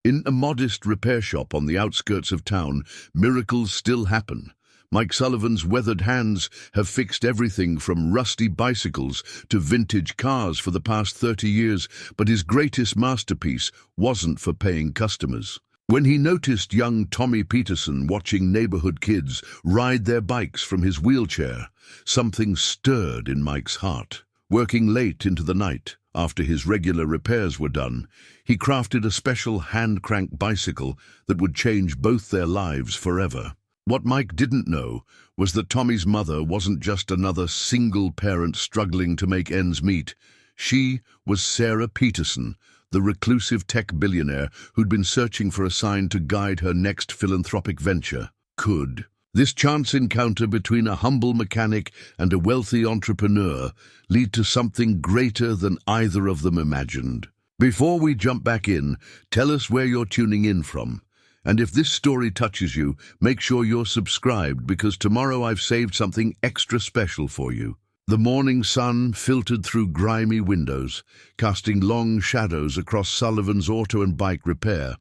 In a modest repair shop on the outskirts of town, miracles still happen. Mike Sullivan's weathered hands have fixed everything from rusty bicycles to vintage cars for the past 30 years, but his greatest masterpiece wasn't for paying customers. When he noticed young Tommy Peterson watching neighborhood kids ride their bikes from his wheelchair, something stirred in Mike's heart. Working late into the night, after his regular repairs were done, he crafted a special hand-crank bicycle that would change both their lives forever. What Mike didn't know was that Tommy's mother wasn't just another single parent struggling to make ends meet. She was Sarah Peterson, the reclusive tech billionaire who'd been searching for a sign to guide her next philanthropic venture. Could this chance encounter between a humble mechanic and a wealthy entrepreneur lead to something greater than either of them imagined? Before we jump back in, tell us where you're tuning in from. And if this story touches you, make sure you're subscribed, because tomorrow I've saved something extra special for you. The morning sun filtered through grimy windows, casting long shadows across Sullivan's auto and bike repair.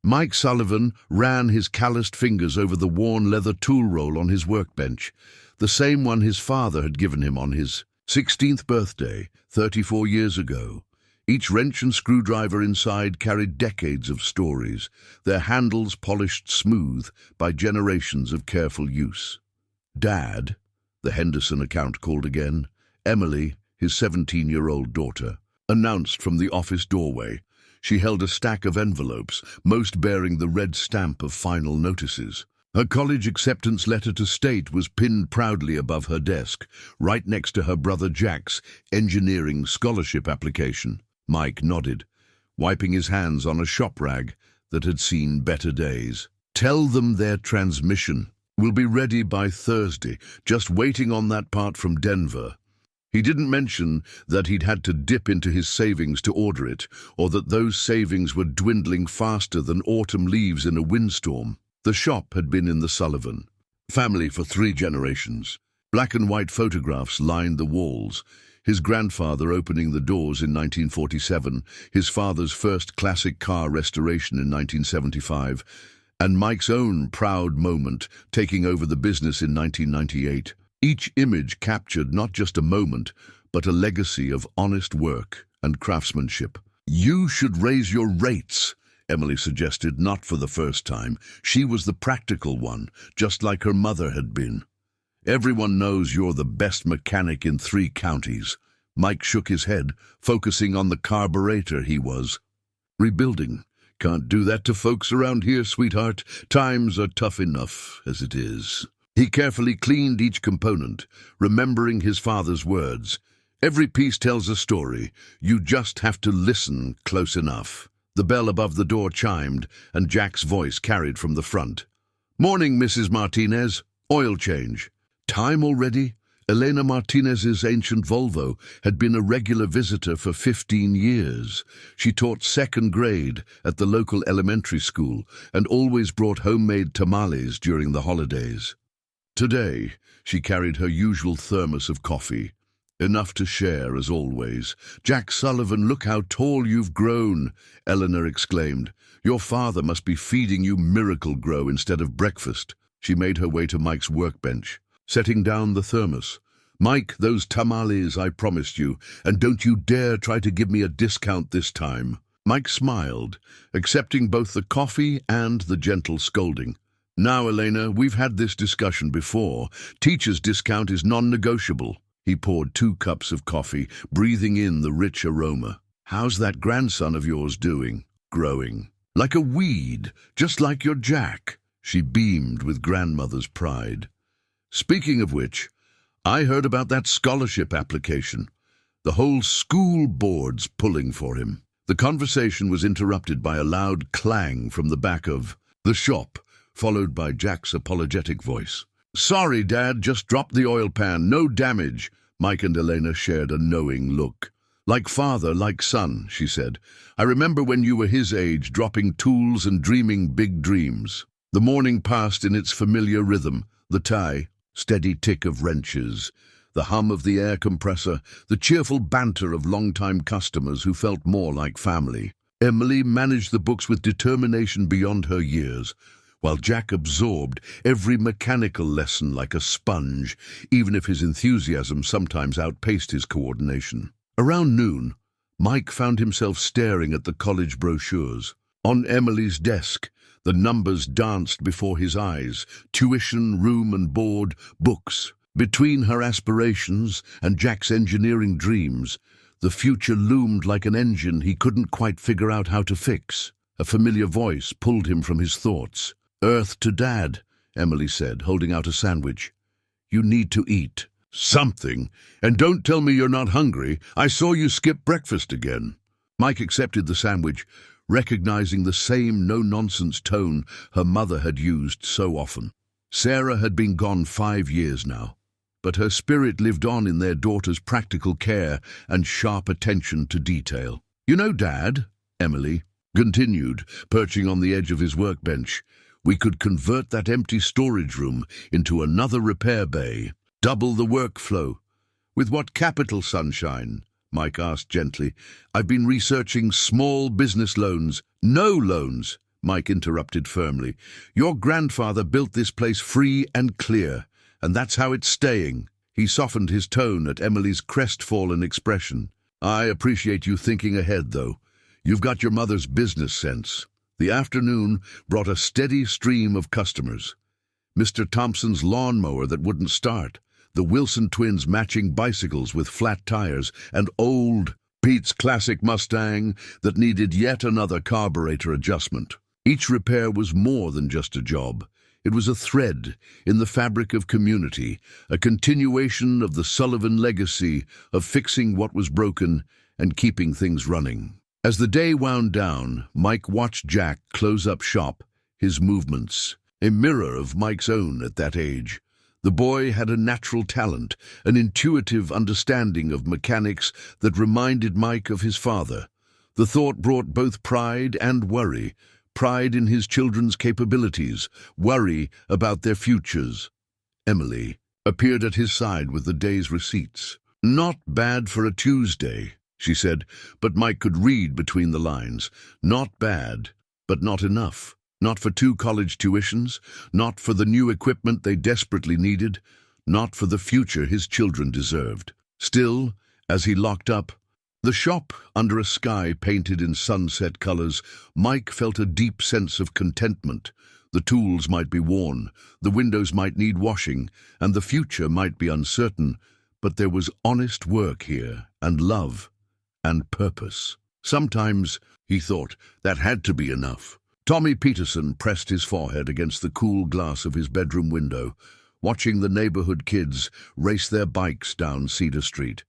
Mike Sullivan ran his calloused fingers over the worn leather tool roll on his workbench, the same one his father had given him on his 16th birthday, 34 years ago. Each wrench and screwdriver inside carried decades of stories, their handles polished smooth by generations of careful use. Dad, the Henderson account called again, Emily, his 17-year-old daughter, announced from the office doorway. She held a stack of envelopes, most bearing the red stamp of final notices. Her college acceptance letter to state was pinned proudly above her desk, right next to her brother Jack's engineering scholarship application. Mike nodded, wiping his hands on a shop rag that had seen better days. Tell them their transmission will be ready by Thursday, just waiting on that part from Denver. He didn't mention that he'd had to dip into his savings to order it, or that those savings were dwindling faster than autumn leaves in a windstorm. The shop had been in the Sullivan family for 3 generations. Black and white photographs lined the walls, his grandfather opening the doors in 1947, his father's first classic car restoration in 1975, and Mike's own proud moment taking over the business in 1998. Each image captured not just a moment, but a legacy of honest work and craftsmanship. "You should raise your rates," Emily suggested, not for the first time. She was the practical one, just like her mother had been. "Everyone knows you're the best mechanic in 3 counties. Mike shook his head, focusing on the carburetor he was rebuilding. "Can't do that to folks around here, sweetheart. Times are tough enough as it is." He carefully cleaned each component, remembering his father's words. "Every piece tells a story. You just have to listen close enough." The bell above the door chimed, and Jack's voice carried from the front. "Morning, Mrs. Martinez. Oil change." "Time already?" Elena Martinez's ancient Volvo had been a regular visitor for 15 years. She taught 2nd grade at the local elementary school and always brought homemade tamales during the holidays. Today, she carried her usual thermos of coffee. "Enough to share, as always." "Jack Sullivan, look how tall you've grown," Eleanor exclaimed. "Your father must be feeding you Miracle-Gro instead of breakfast." She made her way to Mike's workbench, setting down the thermos. "Mike, those tamales I promised you, and don't you dare try to give me a discount this time." Mike smiled, accepting both the coffee and the gentle scolding. "Now, Elena, we've had this discussion before. Teacher's discount is non-negotiable." He poured 2 cups of coffee, breathing in the rich aroma. "How's that grandson of yours doing?" "Growing. Like a weed, just like your Jack." She beamed with grandmother's pride. "Speaking of which, I heard about that scholarship application. The whole school board's pulling for him." The conversation was interrupted by a loud clang from the back of the shop, followed by Jack's apologetic voice. "Sorry, Dad, just dropped the oil pan. No damage." Mike and Elena shared a knowing look. "Like father, like son," she said. "I remember when you were his age, dropping tools and dreaming big dreams." The morning passed in its familiar rhythm, the steady tick of wrenches, the hum of the air compressor, the cheerful banter of long-time customers who felt more like family. Emily managed the books with determination beyond her years, while Jack absorbed every mechanical lesson like a sponge, even if his enthusiasm sometimes outpaced his coordination. Around noon, Mike found himself staring at the college brochures. On Emily's desk, the numbers danced before his eyes: tuition, room and board, books. Between her aspirations and Jack's engineering dreams, the future loomed like an engine he couldn't quite figure out how to fix. A familiar voice pulled him from his thoughts. "Earth to Dad," Emily said, holding out a sandwich. "You need to eat." "Something. And don't tell me you're not hungry. I saw you skip breakfast again." Mike accepted the sandwich, recognizing the same no-nonsense tone her mother had used so often. Sarah had been gone 5 years now, but her spirit lived on in their daughter's practical care and sharp attention to detail. "You know, Dad," Emily continued, perching on the edge of his workbench, "we could convert that empty storage room into another repair bay. Double the workflow." "With what capital, sunshine?" Mike asked gently. "I've been researching small business loans." "No loans," Mike interrupted firmly. "Your grandfather built this place free and clear, and that's how it's staying." He softened his tone at Emily's crestfallen expression. "I appreciate you thinking ahead, though. You've got your mother's business sense." The afternoon brought a steady stream of customers. Mr. Thompson's lawnmower that wouldn't start, the Wilson twins' matching bicycles with flat tires, and old Pete's classic Mustang that needed yet another carburetor adjustment. Each repair was more than just a job. It was a thread in the fabric of community, a continuation of the Sullivan legacy of fixing what was broken and keeping things running. As the day wound down, Mike watched Jack close up shop, his movements a mirror of Mike's own at that age. The boy had a natural talent, an intuitive understanding of mechanics that reminded Mike of his father. The thought brought both pride and worry. Pride in his children's capabilities, worry about their futures. Emily appeared at his side with the day's receipts. "Not bad for a Tuesday," she said, but Mike could read between the lines. Not bad, but not enough. Not for 2 college tuitions, not for the new equipment they desperately needed, not for the future his children deserved. Still, as he locked up the shop under a sky painted in sunset colors, Mike felt a deep sense of contentment. The tools might be worn, the windows might need washing, and the future might be uncertain, but there was honest work here, and love, and purpose. Sometimes, he thought, that had to be enough. Tommy Peterson pressed his forehead against the cool glass of his bedroom window, watching the neighborhood kids race their bikes down Cedar Street.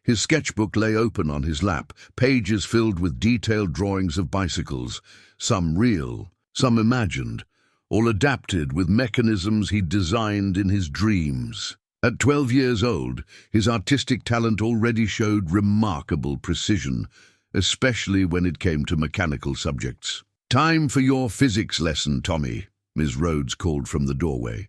His sketchbook lay open on his lap, pages filled with detailed drawings of bicycles, some real, some imagined, all adapted with mechanisms he'd designed in his dreams. At 12 years old, his artistic talent already showed remarkable precision, especially when it came to mechanical subjects. "Time for your physics lesson, Tommy," Ms. Rhodes called from the doorway.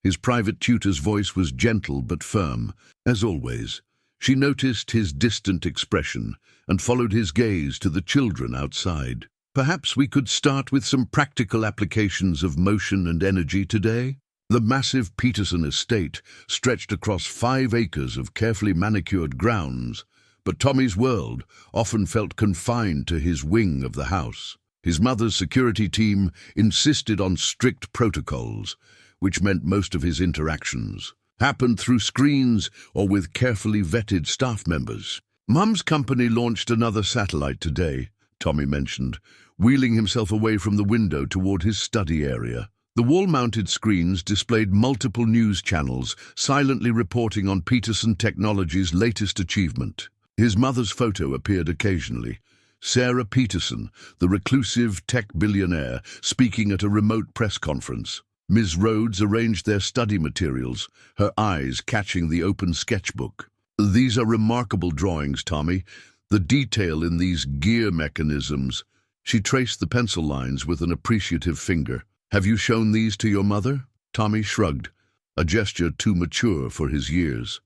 His private tutor's voice was gentle but firm. As always, she noticed his distant expression and followed his gaze to the children outside. "Perhaps we could start with some practical applications of motion and energy today?" The massive Peterson estate stretched across 5 acres of carefully manicured grounds, but Tommy's world often felt confined to his wing of the house. His mother's security team insisted on strict protocols, which meant most of his interactions happened through screens or with carefully vetted staff members. "Mum's company launched another satellite today," Tommy mentioned, wheeling himself away from the window toward his study area. The wall-mounted screens displayed multiple news channels, silently reporting on Peterson Technology's latest achievement. His mother's photo appeared occasionally. Sarah Peterson, the reclusive tech billionaire, speaking at a remote press conference. Ms. Rhodes arranged their study materials, her eyes catching the open sketchbook. "These are remarkable drawings, Tommy. The detail in these gear mechanisms." She traced the pencil lines with an appreciative finger. "Have you shown these to your mother?" Tommy shrugged, a gesture too mature for his years.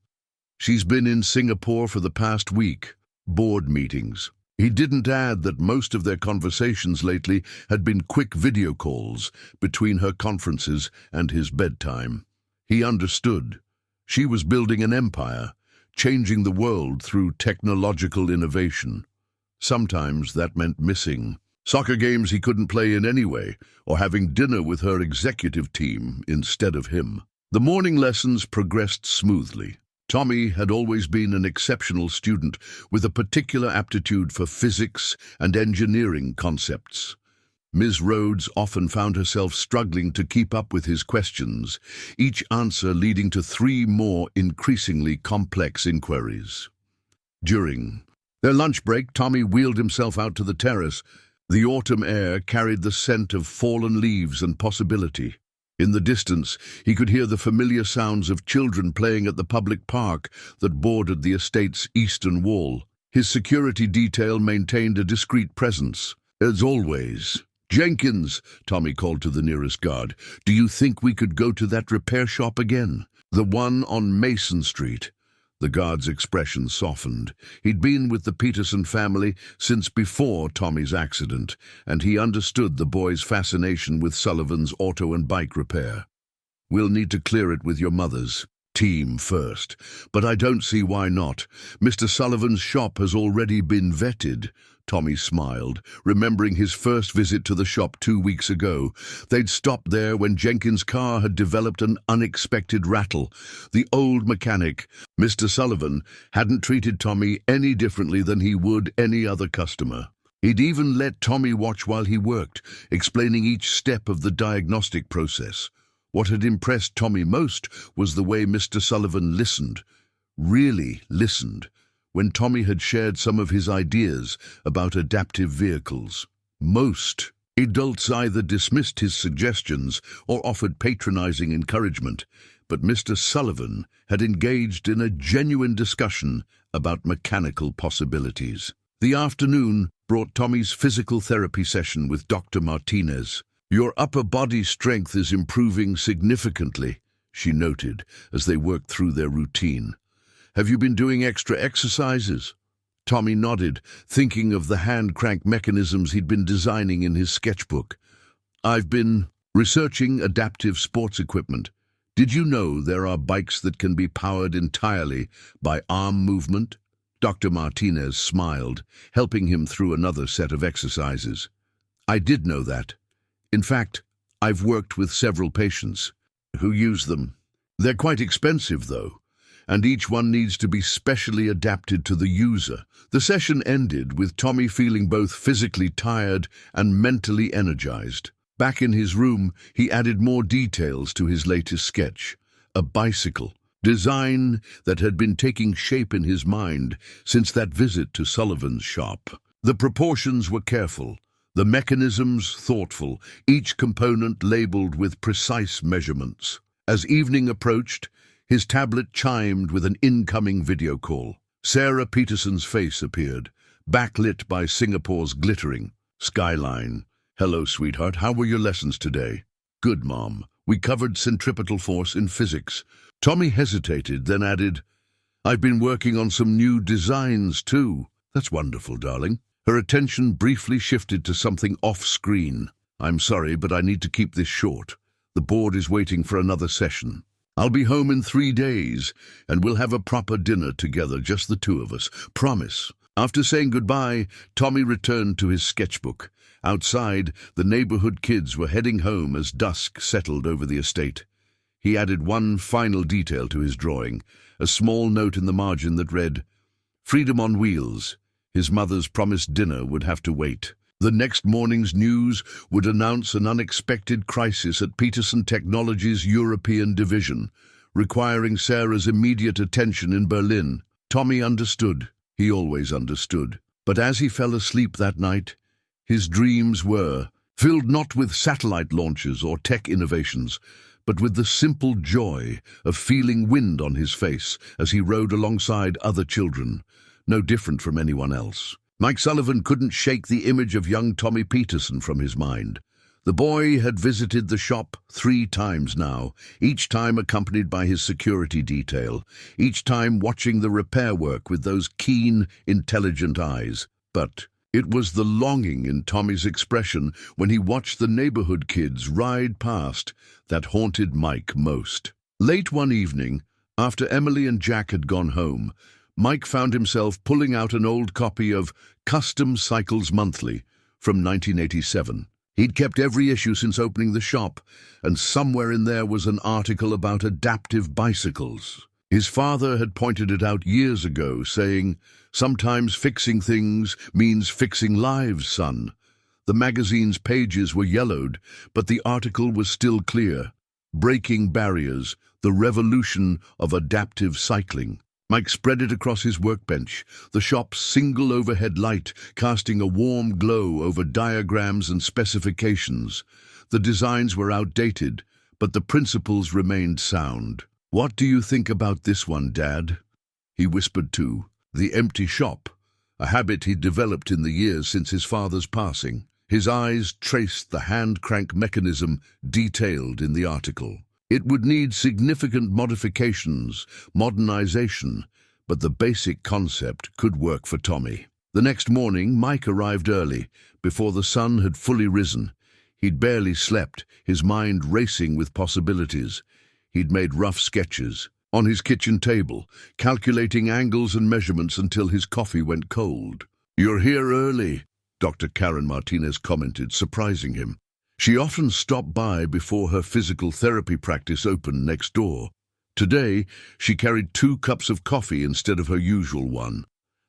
"She's been in Singapore for the past week. Board meetings." He didn't add that most of their conversations lately had been quick video calls between her conferences and his bedtime. He understood. She was building an empire, changing the world through technological innovation. Sometimes that meant missing soccer games he couldn't play in anyway, or having dinner with her executive team instead of him. The morning lessons progressed smoothly. Tommy had always been an exceptional student with a particular aptitude for physics and engineering concepts. Ms. Rhodes often found herself struggling to keep up with his questions, each answer leading to 3 more increasingly complex inquiries. During their lunch break, Tommy wheeled himself out to the terrace. The autumn air carried the scent of fallen leaves and possibility. In the distance, he could hear the familiar sounds of children playing at the public park that bordered the estate's eastern wall. His security detail maintained a discreet presence. As always, "Jenkins," Tommy called to the nearest guard, "do you think we could go to that repair shop again? The one on Mason Street." The guard's expression softened. He'd been with the Peterson family since before Tommy's accident, and he understood the boy's fascination with Sullivan's auto and bike repair. "We'll need to clear it with your mother's team first, but I don't see why not. Mr. Sullivan's shop has already been vetted." Tommy smiled, remembering his first visit to the shop 2 weeks ago. They'd stopped there when Jenkins' car had developed an unexpected rattle. The old mechanic, Mr. Sullivan, hadn't treated Tommy any differently than he would any other customer. He'd even let Tommy watch while he worked, explaining each step of the diagnostic process. What had impressed Tommy most was the way Mr. Sullivan listened, really listened, when Tommy had shared some of his ideas about adaptive vehicles. Most adults either dismissed his suggestions or offered patronizing encouragement, but Mr. Sullivan had engaged in a genuine discussion about mechanical possibilities. The afternoon brought Tommy's physical therapy session with Dr. Martinez. "Your upper body strength is improving significantly," she noted as they worked through their routine. "Have you been doing extra exercises?" Tommy nodded, thinking of the hand crank mechanisms he'd been designing in his sketchbook. "I've been researching adaptive sports equipment. Did you know there are bikes that can be powered entirely by arm movement?" Dr. Martinez smiled, helping him through another set of exercises. "I did know that. In fact, I've worked with several patients who use them. They're quite expensive, though, and each one needs to be specially adapted to the user." The session ended with Tommy feeling both physically tired and mentally energized. Back in his room, he added more details to his latest sketch, a bicycle, design that had been taking shape in his mind since that visit to Sullivan's shop. The proportions were careful, the mechanisms thoughtful, each component labeled with precise measurements. As evening approached, his tablet chimed with an incoming video call. Sarah Peterson's face appeared, backlit by Singapore's glittering skyline. "Hello, sweetheart. How were your lessons today?" "Good, Mom. We covered centripetal force in physics." Tommy hesitated, then added, "I've been working on some new designs, too." "That's wonderful, darling." Her attention briefly shifted to something off-screen. "I'm sorry, but I need to keep this short. The board is waiting for another session. I'll be home in 3 days, and we'll have a proper dinner together, just the 2 of us. Promise." After saying goodbye, Tommy returned to his sketchbook. Outside, the neighborhood kids were heading home as dusk settled over the estate. He added one final detail to his drawing, a small note in the margin that read, "Freedom on wheels." His mother's promised dinner would have to wait. The next morning's news would announce an unexpected crisis at Peterson Technologies' European division, requiring Sarah's immediate attention in Berlin. Tommy understood. He always understood. But as he fell asleep that night, his dreams were filled not with satellite launches or tech innovations, but with the simple joy of feeling wind on his face as he rode alongside other children, no different from anyone else. Mike Sullivan couldn't shake the image of young Tommy Peterson from his mind. The boy had visited the shop 3 times now, each time accompanied by his security detail, each time watching the repair work with those keen, intelligent eyes. But it was the longing in Tommy's expression when he watched the neighborhood kids ride past that haunted Mike most. Late one evening, after Emily and Jack had gone home, Mike found himself pulling out an old copy of Custom Cycles Monthly from 1987. He'd kept every issue since opening the shop, and somewhere in there was an article about adaptive bicycles. His father had pointed it out years ago, saying, "Sometimes fixing things means fixing lives, son." The magazine's pages were yellowed, but the article was still clear. Breaking Barriers, the revolution of adaptive cycling. Mike spread it across his workbench, the shop's single overhead light casting a warm glow over diagrams and specifications. The designs were outdated, but the principles remained sound. "What do you think about this one, Dad?" he whispered to the empty shop, a habit he'd developed in the years since his father's passing. His eyes traced the hand crank mechanism detailed in the article. It would need significant modifications, modernization, but the basic concept could work for Tommy. The next morning, Mike arrived early, before the sun had fully risen. He'd barely slept, his mind racing with possibilities. He'd made rough sketches on his kitchen table, calculating angles and measurements until his coffee went cold. "You're here early," Dr. Karen Martinez commented, surprising him. She often stopped by before her physical therapy practice opened next door. Today, she carried 2 cups of coffee instead of her usual one.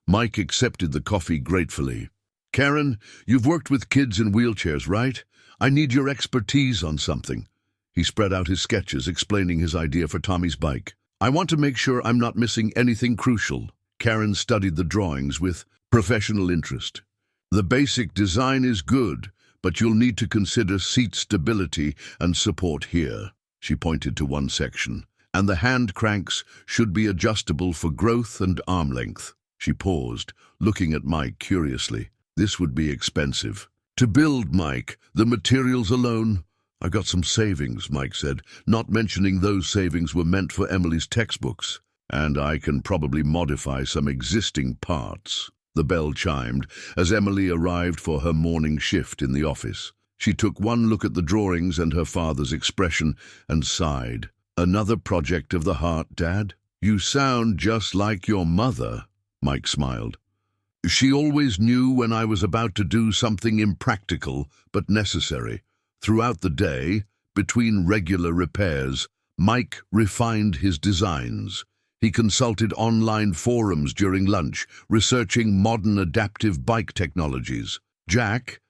Mike accepted the coffee gratefully. "Karen, you've worked with kids in wheelchairs, right? I need your expertise on something." He spread out his sketches, explaining his idea for Tommy's bike. "I want to make sure I'm not missing anything crucial." Karen studied the drawings with professional interest. "The basic design is good, but you'll need to consider seat stability and support here." She pointed to one section. "And the hand cranks should be adjustable for growth and arm length." She paused, looking at Mike curiously. "This would be expensive." "To build, Mike, the materials alone?" "I got some savings," Mike said, not mentioning those savings were meant for Emily's textbooks. "And I can probably modify some existing parts." The bell chimed as Emily arrived for her morning shift in the office. She took one look at the drawings and her father's expression and sighed. "Another project of the heart, Dad?" "You sound just like your mother," Mike smiled. "She always knew when I was about to do something impractical but necessary." Throughout the day, between regular repairs, Mike refined his designs. He consulted online forums during lunch, researching modern adaptive bike technologies. Jack,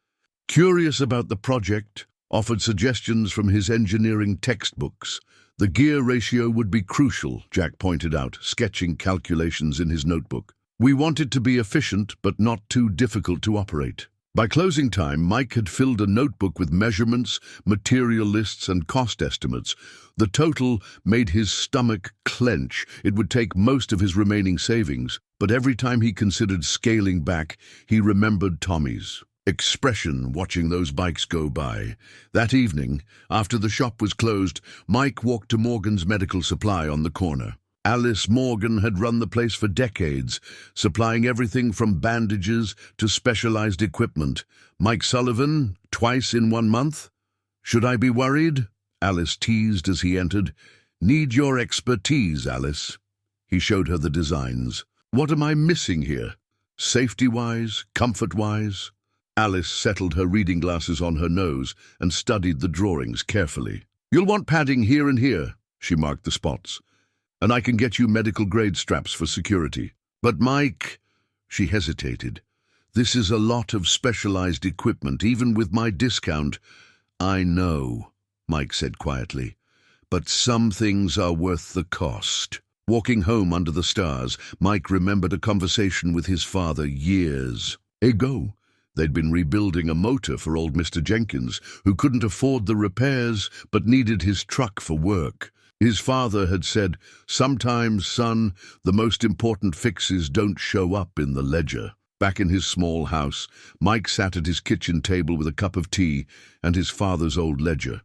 curious about the project, offered suggestions from his engineering textbooks. "The gear ratio would be crucial," Jack pointed out, sketching calculations in his notebook. "We want it to be efficient but not too difficult to operate." By closing time, Mike had filled a notebook with measurements, material lists, and cost estimates. The total made his stomach clench. It would take most of his remaining savings, but every time he considered scaling back, he remembered Tommy's expression watching those bikes go by. That evening, after the shop was closed, Mike walked to Morgan's Medical Supply on the corner. Alice Morgan had run the place for decades, supplying everything from bandages to specialized equipment. "Mike Sullivan, twice in 1 month? Should I be worried?" Alice teased as he entered. "Need your expertise, Alice." He showed her the designs. "What am I missing here? Safety-wise, comfort-wise?" Alice settled her reading glasses on her nose and studied the drawings carefully. "You'll want padding here and here," she marked the spots. "And I can get you medical-grade straps for security." "But Mike," she hesitated, "this is a lot of specialized equipment, even with my discount." "I know," Mike said quietly, "but some things are worth the cost." Walking home under the stars, Mike remembered a conversation with his father years ago. They'd been rebuilding a motor for old Mr. Jenkins, who couldn't afford the repairs but needed his truck for work. His father had said, "Sometimes, son, the most important fixes don't show up in the ledger." Back in his small house, Mike sat at his kitchen table with a cup of tea and his father's old ledger.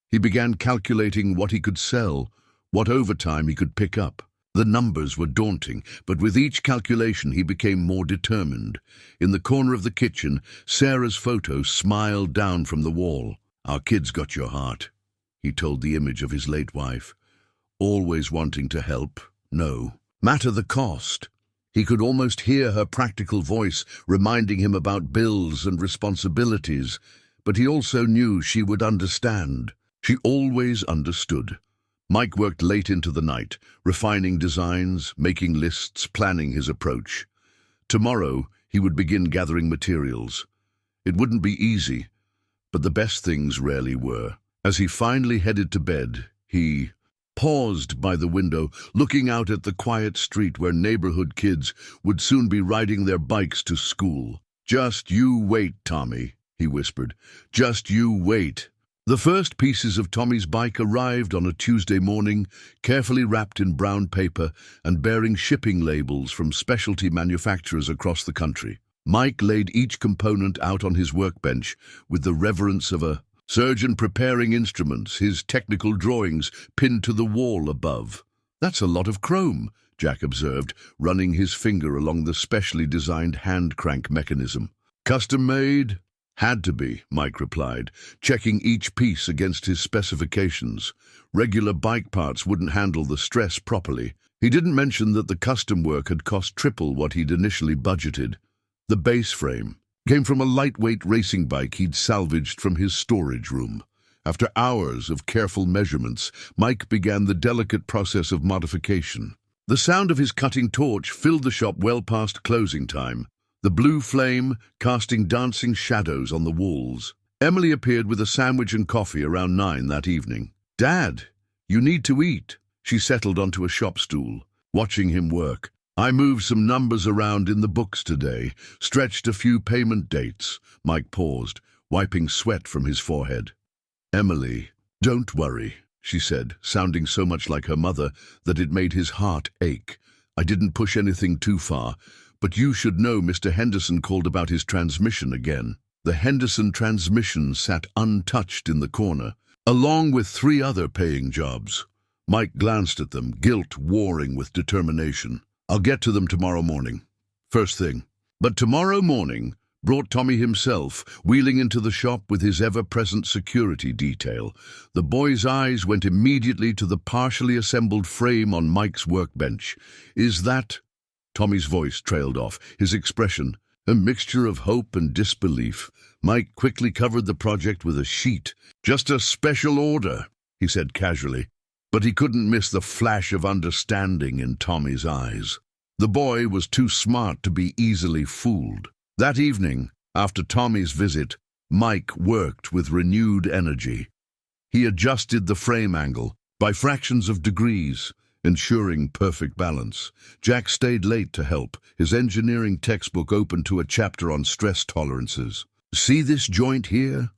He began calculating what he could sell, what overtime he could pick up. The numbers were daunting, but with each calculation he became more determined. In the corner of the kitchen, Sarah's photo smiled down from the wall. "Our kid's got your heart," he told the image of his late wife. "Always wanting to help, no matter the cost." He could almost hear her practical voice reminding him about bills and responsibilities, but he also knew she would understand. She always understood. Mike worked late into the night, refining designs, making lists, planning his approach. Tomorrow, he would begin gathering materials. It wouldn't be easy, but the best things rarely were. As he finally headed to bed, he paused by the window, looking out at the quiet street where neighborhood kids would soon be riding their bikes to school. "Just you wait, Tommy," he whispered. "Just you wait." The first pieces of Tommy's bike arrived on a Tuesday morning, carefully wrapped in brown paper and bearing shipping labels from specialty manufacturers across the country. Mike laid each component out on his workbench with the reverence of a surgeon preparing instruments, his technical drawings pinned to the wall above. "That's a lot of chrome," Jack observed, running his finger along the specially designed hand crank mechanism. "Custom made?" "Had to be," Mike replied, checking each piece against his specifications. Regular bike parts wouldn't handle the stress properly. He didn't mention that the custom work had cost triple what he'd initially budgeted. The base frame came from a lightweight racing bike he'd salvaged from his storage room. After hours of careful measurements, Mike began the delicate process of modification. The sound of his cutting torch filled the shop well past closing time, the blue flame casting dancing shadows on the walls. Emily appeared with a sandwich and coffee around 9 that evening. "Dad, you need to eat." She settled onto a shop stool, watching him work. "I moved some numbers around in the books today, stretched a few payment dates." Mike paused, wiping sweat from his forehead. "Emily, don't worry," she said, sounding so much like her mother that it made his heart ache. "I didn't push anything too far. But you should know Mr. Henderson called about his transmission again." The Henderson transmission sat untouched in the corner, along with 3 other paying jobs. Mike glanced at them, guilt warring with determination. "I'll get to them tomorrow morning. First thing." But tomorrow morning brought Tommy himself, wheeling into the shop with his ever-present security detail. The boy's eyes went immediately to the partially assembled frame on Mike's workbench. "Is that—" Tommy's voice trailed off, his expression a mixture of hope and disbelief. Mike quickly covered the project with a sheet. "Just a special order," he said casually, but he couldn't miss the flash of understanding in Tommy's eyes. The boy was too smart to be easily fooled. That evening, after Tommy's visit, Mike worked with renewed energy. He adjusted the frame angle by fractions of degrees, ensuring perfect balance. Jack stayed late to help, his engineering textbook open to a chapter on stress tolerances. "See this joint here?"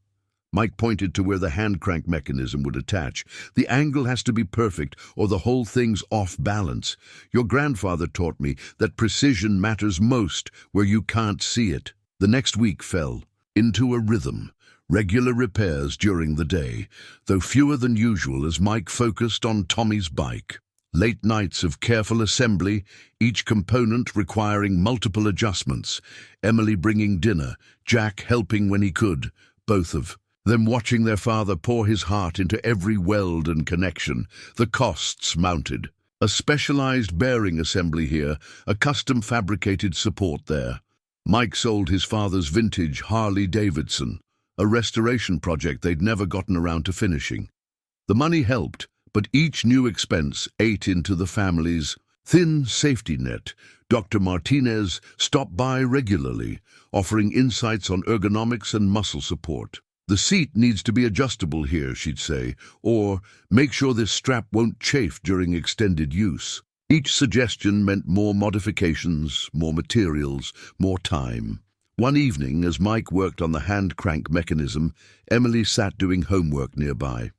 Mike pointed to where the hand crank mechanism would attach. "The angle has to be perfect, or the whole thing's off balance. Your grandfather taught me that precision matters most where you can't see it." The next week fell into a rhythm. Regular repairs during the day, though fewer than usual as Mike focused on Tommy's bike. Late nights of careful assembly, each component requiring multiple adjustments. Emily bringing dinner, Jack helping when he could, both of them watching their father pour his heart into every weld and connection. The costs mounted. A specialized bearing assembly here, a custom fabricated support there. Mike sold his father's vintage Harley-Davidson, a restoration project they'd never gotten around to finishing. The money helped, but each new expense ate into the family's thin safety net. Dr. Martinez stopped by regularly, offering insights on ergonomics and muscle support. "The seat needs to be adjustable here," she'd say, or "make sure this strap won't chafe during extended use." Each suggestion meant more modifications, more materials, more time. One evening, as Mike worked on the hand crank mechanism, Emily sat doing homework nearby.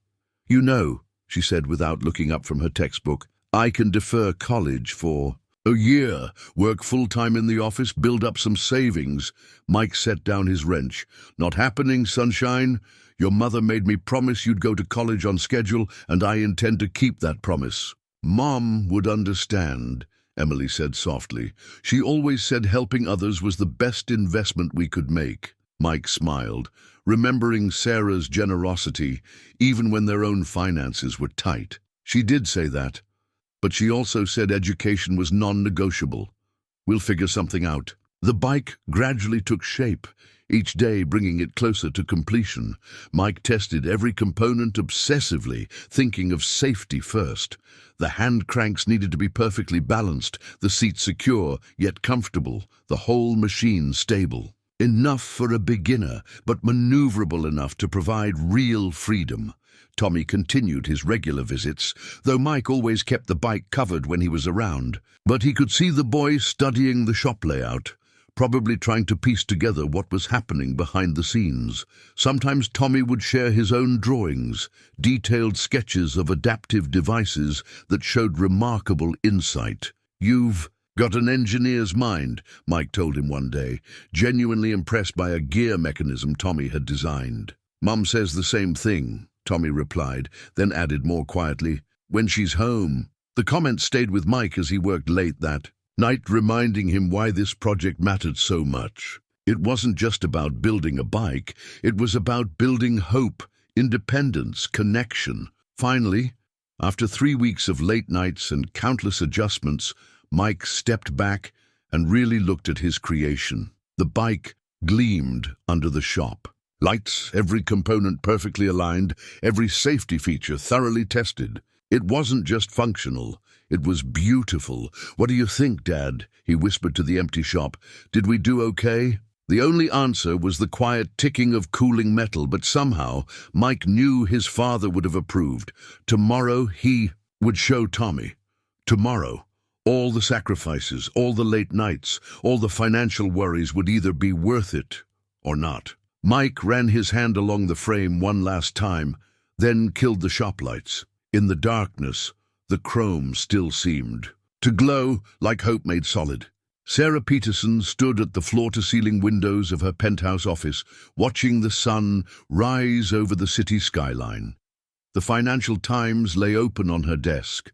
"You know," she said without looking up from her textbook, "I can defer college for a year, work full-time in the office, build up some savings." Mike set down his wrench. "Not happening, sunshine. Your mother made me promise you'd go to college on schedule, and I intend to keep that promise." Mom would understand, Emily said softly. She always said helping others was the best investment we could make. Mike smiled, remembering Sarah's generosity, even when their own finances were tight. She did say that, but she also said education was non-negotiable. We'll figure something out. The bike gradually took shape, each day bringing it closer to completion. Mike tested every component obsessively, thinking of safety first. The hand cranks needed to be perfectly balanced, the seat secure, yet comfortable, the whole machine stable. Enough for a beginner, but maneuverable enough to provide real freedom. Tommy continued his regular visits, though Mike always kept the bike covered when he was around. But he could see the boy studying the shop layout, probably trying to piece together what was happening behind the scenes. Sometimes Tommy would share his own drawings, detailed sketches of adaptive devices that showed remarkable insight. "You've got an engineer's mind," Mike told him one day, genuinely impressed by a gear mechanism Tommy had designed. "Mum says the same thing," Tommy replied, then added more quietly, "when she's home." The comment stayed with Mike as he worked late that night, reminding him why this project mattered so much. It wasn't just about building a bike, it was about building hope, independence, connection. Finally, after 3 weeks of late nights and countless adjustments, Mike stepped back and really looked at his creation. The bike gleamed under the shop. Lights, every component perfectly aligned, every safety feature thoroughly tested. It wasn't just functional, it was beautiful. "What do you think, Dad?" he whispered to the empty shop. "Did we do okay?" The only answer was the quiet ticking of cooling metal, but somehow Mike knew his father would have approved. Tomorrow he would show Tommy. Tomorrow, all the sacrifices, all the late nights, all the financial worries would either be worth it or not. Mike ran his hand along the frame one last time, then killed the shop lights. In the darkness, the chrome still seemed to glow like hope made solid. Sarah Peterson stood at the floor-to-ceiling windows of her penthouse office, watching the sun rise over the city skyline. The Financial Times lay open on her desk,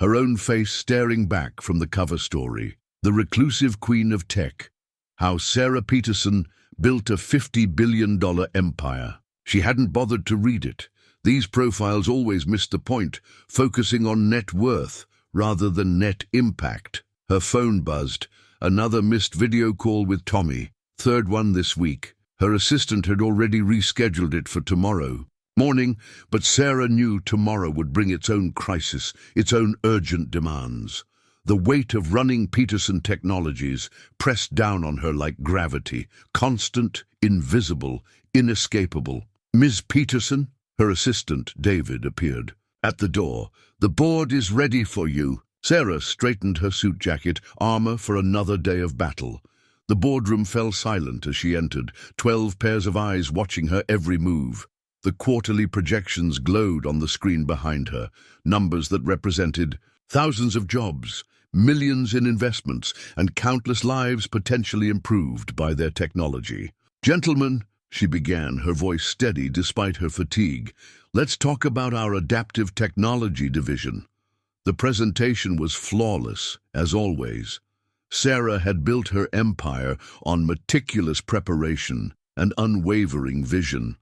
her own face staring back from the cover story. The Reclusive Queen of Tech, how Sarah Peterson built a $50 billion empire. She hadn't bothered to read it. These profiles always missed the point, focusing on net worth rather than net impact. Her phone buzzed. Another missed video call with Tommy. Third one this week. Her assistant had already rescheduled it for tomorrow morning, but Sarah knew tomorrow would bring its own crisis, its own urgent demands. The weight of running Peterson Technologies pressed down on her like gravity, constant, invisible, inescapable. "Ms. Peterson?" Her assistant, David, appeared. At the door. "The board is ready for you." Sarah straightened her suit jacket, armor for another day of battle. The boardroom fell silent as she entered, 12 pairs of eyes watching her every move. The quarterly projections glowed on the screen behind her, numbers that represented thousands of jobs, millions in investments, and countless lives potentially improved by their technology. "Gentlemen," she began, her voice steady despite her fatigue, "let's talk about our adaptive technology division." The presentation was flawless, as always. Sarah had built her empire on meticulous preparation and unwavering vision.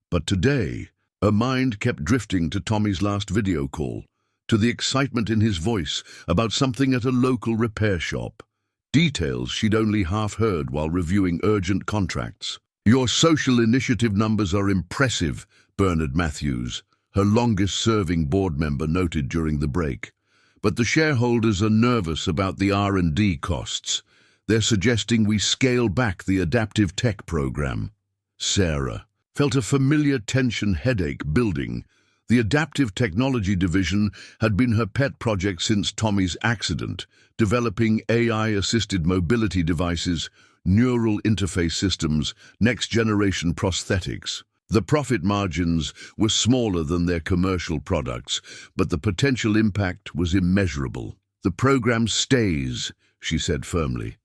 But today, her mind kept drifting to Tommy's last video call, to the excitement in his voice about something at a local repair shop. Details she'd only half heard while reviewing urgent contracts. "Your social initiative numbers are impressive," Bernard Matthews, her longest-serving board member, noted during the break. "But the shareholders are nervous about the R&D costs. They're suggesting we scale back the adaptive tech program." Sarah felt a familiar tension headache building. The adaptive technology division had been her pet project since Tommy's accident, developing AI-assisted mobility devices, neural interface systems, next-generation prosthetics. The profit margins were smaller than their commercial products, but the potential impact was immeasurable. "The program stays," she said firmly.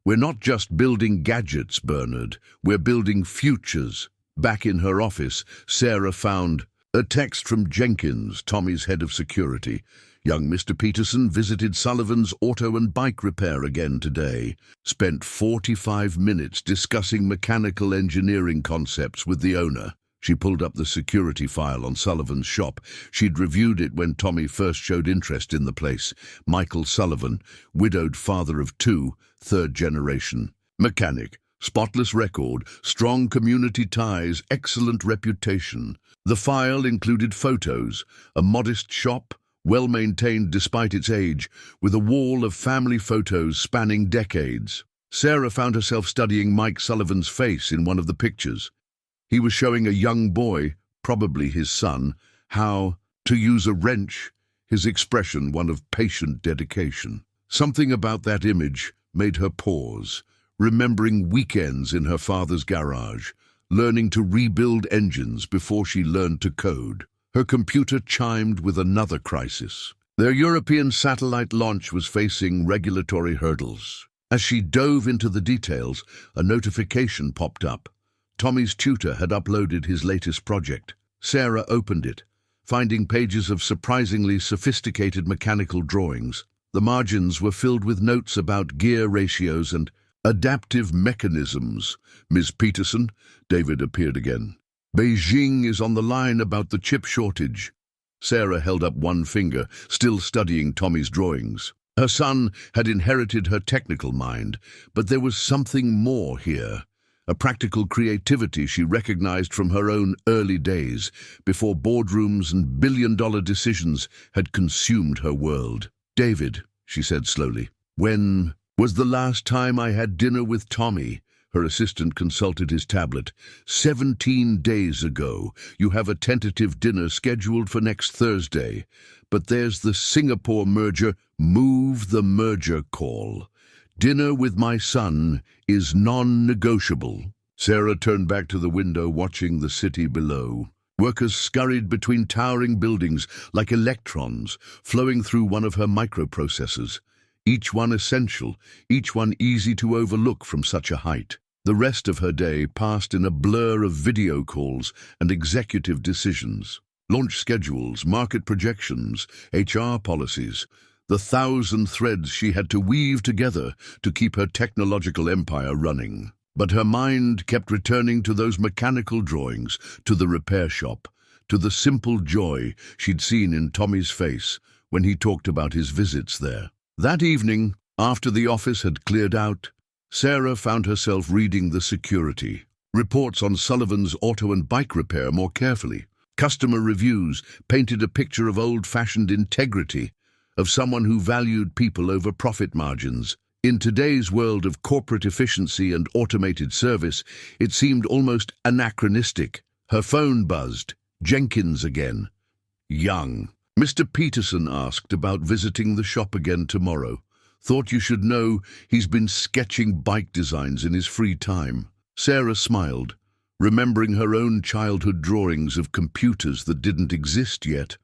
"We're not just building gadgets, Bernard. We're building futures." Back in her office, Sarah found a text from Jenkins, Tommy's head of security. Young Mr. Peterson visited Sullivan's auto and bike repair again today, spent 45 minutes discussing mechanical engineering concepts with the owner. She pulled up the security file on Sullivan's shop. She'd reviewed it when Tommy first showed interest in the place. Michael Sullivan, widowed father of two, third generation. Mechanic, spotless record, strong community ties, excellent reputation. The file included photos, a modest shop, well-maintained despite its age, with a wall of family photos spanning decades. Sarah found herself studying Mike Sullivan's face in one of the pictures. He was showing a young boy, probably his son, how to use a wrench, his expression one of patient dedication. Something about that image made her pause, remembering weekends in her father's garage, learning to rebuild engines before she learned to code. Her computer chimed with another crisis. Their European satellite launch was facing regulatory hurdles. As she dove into the details, a notification popped up. Tommy's tutor had uploaded his latest project. Sarah opened it, finding pages of surprisingly sophisticated mechanical drawings. The margins were filled with notes about gear ratios and adaptive mechanisms. Ms. Peterson, David appeared again. Beijing is on the line about the chip shortage. Sarah held up one finger, still studying Tommy's drawings. Her son had inherited her technical mind, but there was something more here. A practical creativity she recognized from her own early days, before boardrooms and billion-dollar decisions had consumed her world. "David," she said slowly, "when was the last time I had dinner with Tommy?" Her assistant consulted his tablet. 17 days ago. You have a tentative dinner scheduled for next Thursday. But there's the Singapore merger. Move the merger call. Dinner with my son is non-negotiable." Sarah turned back to the window, watching the city below. Workers scurried between towering buildings like electrons, flowing through one of her microprocessors. Each one essential, each one easy to overlook from such a height. The rest of her day passed in a blur of video calls and executive decisions. Launch schedules, market projections, HR policies. The 1,000 threads she had to weave together to keep her technological empire running. But her mind kept returning to those mechanical drawings, to the repair shop, to the simple joy she'd seen in Tommy's face when he talked about his visits there. That evening, after the office had cleared out, Sarah found herself reading the security reports on Sullivan's auto and bike repair more carefully. Customer reviews painted a picture of old-fashioned integrity, of someone who valued people over profit margins. In today's world of corporate efficiency and automated service, it seemed almost anachronistic. Her phone buzzed. Jenkins again. "Young. Mr. Peterson asked about visiting the shop again tomorrow. Thought you should know he's been sketching bike designs in his free time." Sarah smiled, remembering her own childhood drawings of computers that didn't exist yet,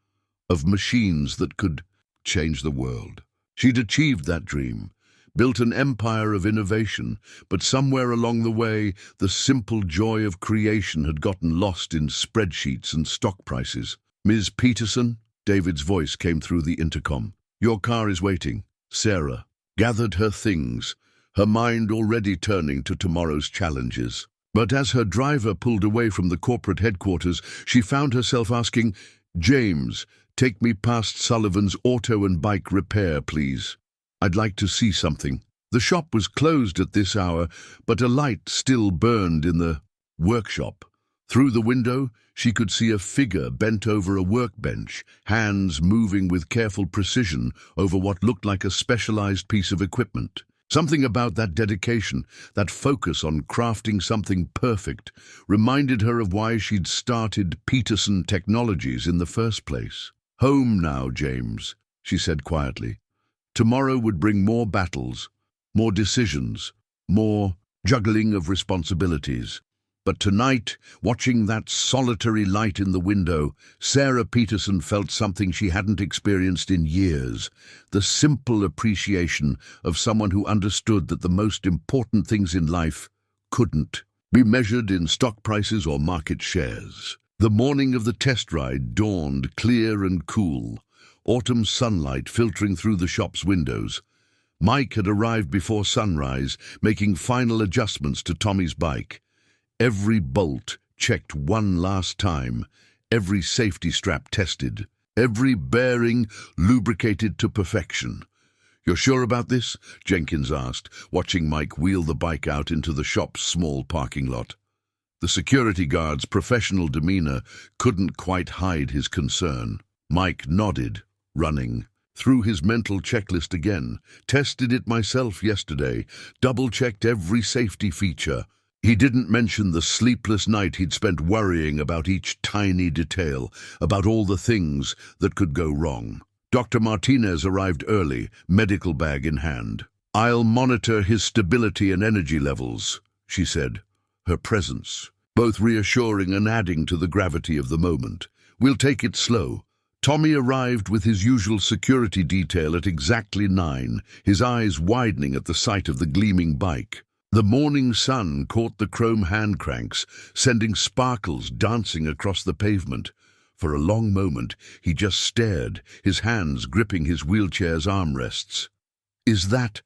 of machines that could change the world. She'd achieved that dream, built an empire of innovation, but somewhere along the way, the simple joy of creation had gotten lost in spreadsheets and stock prices. "Ms. Peterson?" David's voice came through the intercom. "Your car is waiting." Sarah gathered her things, her mind already turning to tomorrow's challenges. But as her driver pulled away from the corporate headquarters, she found herself asking, "James, take me past Sullivan's auto and bike repair, please. I'd like to see something." The shop was closed at this hour, but a light still burned in the workshop. Through the window, she could see a figure bent over a workbench, hands moving with careful precision over what looked like a specialized piece of equipment. Something about that dedication, that focus on crafting something perfect, reminded her of why she'd started Peterson Technologies in the first place. "Home now, James," she said quietly. Tomorrow would bring more battles, more decisions, more juggling of responsibilities. But tonight, watching that solitary light in the window, Sarah Peterson felt something she hadn't experienced in years, the simple appreciation of someone who understood that the most important things in life couldn't be measured in stock prices or market shares. The morning of the test ride dawned clear and cool. autumn sunlight filtering through the shop's windows. Mike had arrived before sunrise, making final adjustments to Tommy's bike. Every bolt checked one last time, every safety strap tested, every bearing lubricated to perfection. "You're sure about this?" Jenkins asked, watching Mike wheel the bike out into the shop's small parking lot. The security guard's professional demeanor couldn't quite hide his concern. Mike nodded, running through his mental checklist again. "Tested it myself yesterday, double-checked every safety feature." He didn't mention the sleepless night he'd spent worrying about each tiny detail, about all the things that could go wrong. Dr. Martinez arrived early, medical bag in hand. "I'll monitor his stability and energy levels," she said, her presence both reassuring and adding to the gravity of the moment. "We'll take it slow." Tommy arrived with his usual security detail at exactly 9, his eyes widening at the sight of the gleaming bike. The morning sun caught the chrome hand cranks, sending sparkles dancing across the pavement. For a long moment, he just stared, his hands gripping his wheelchair's armrests. Is that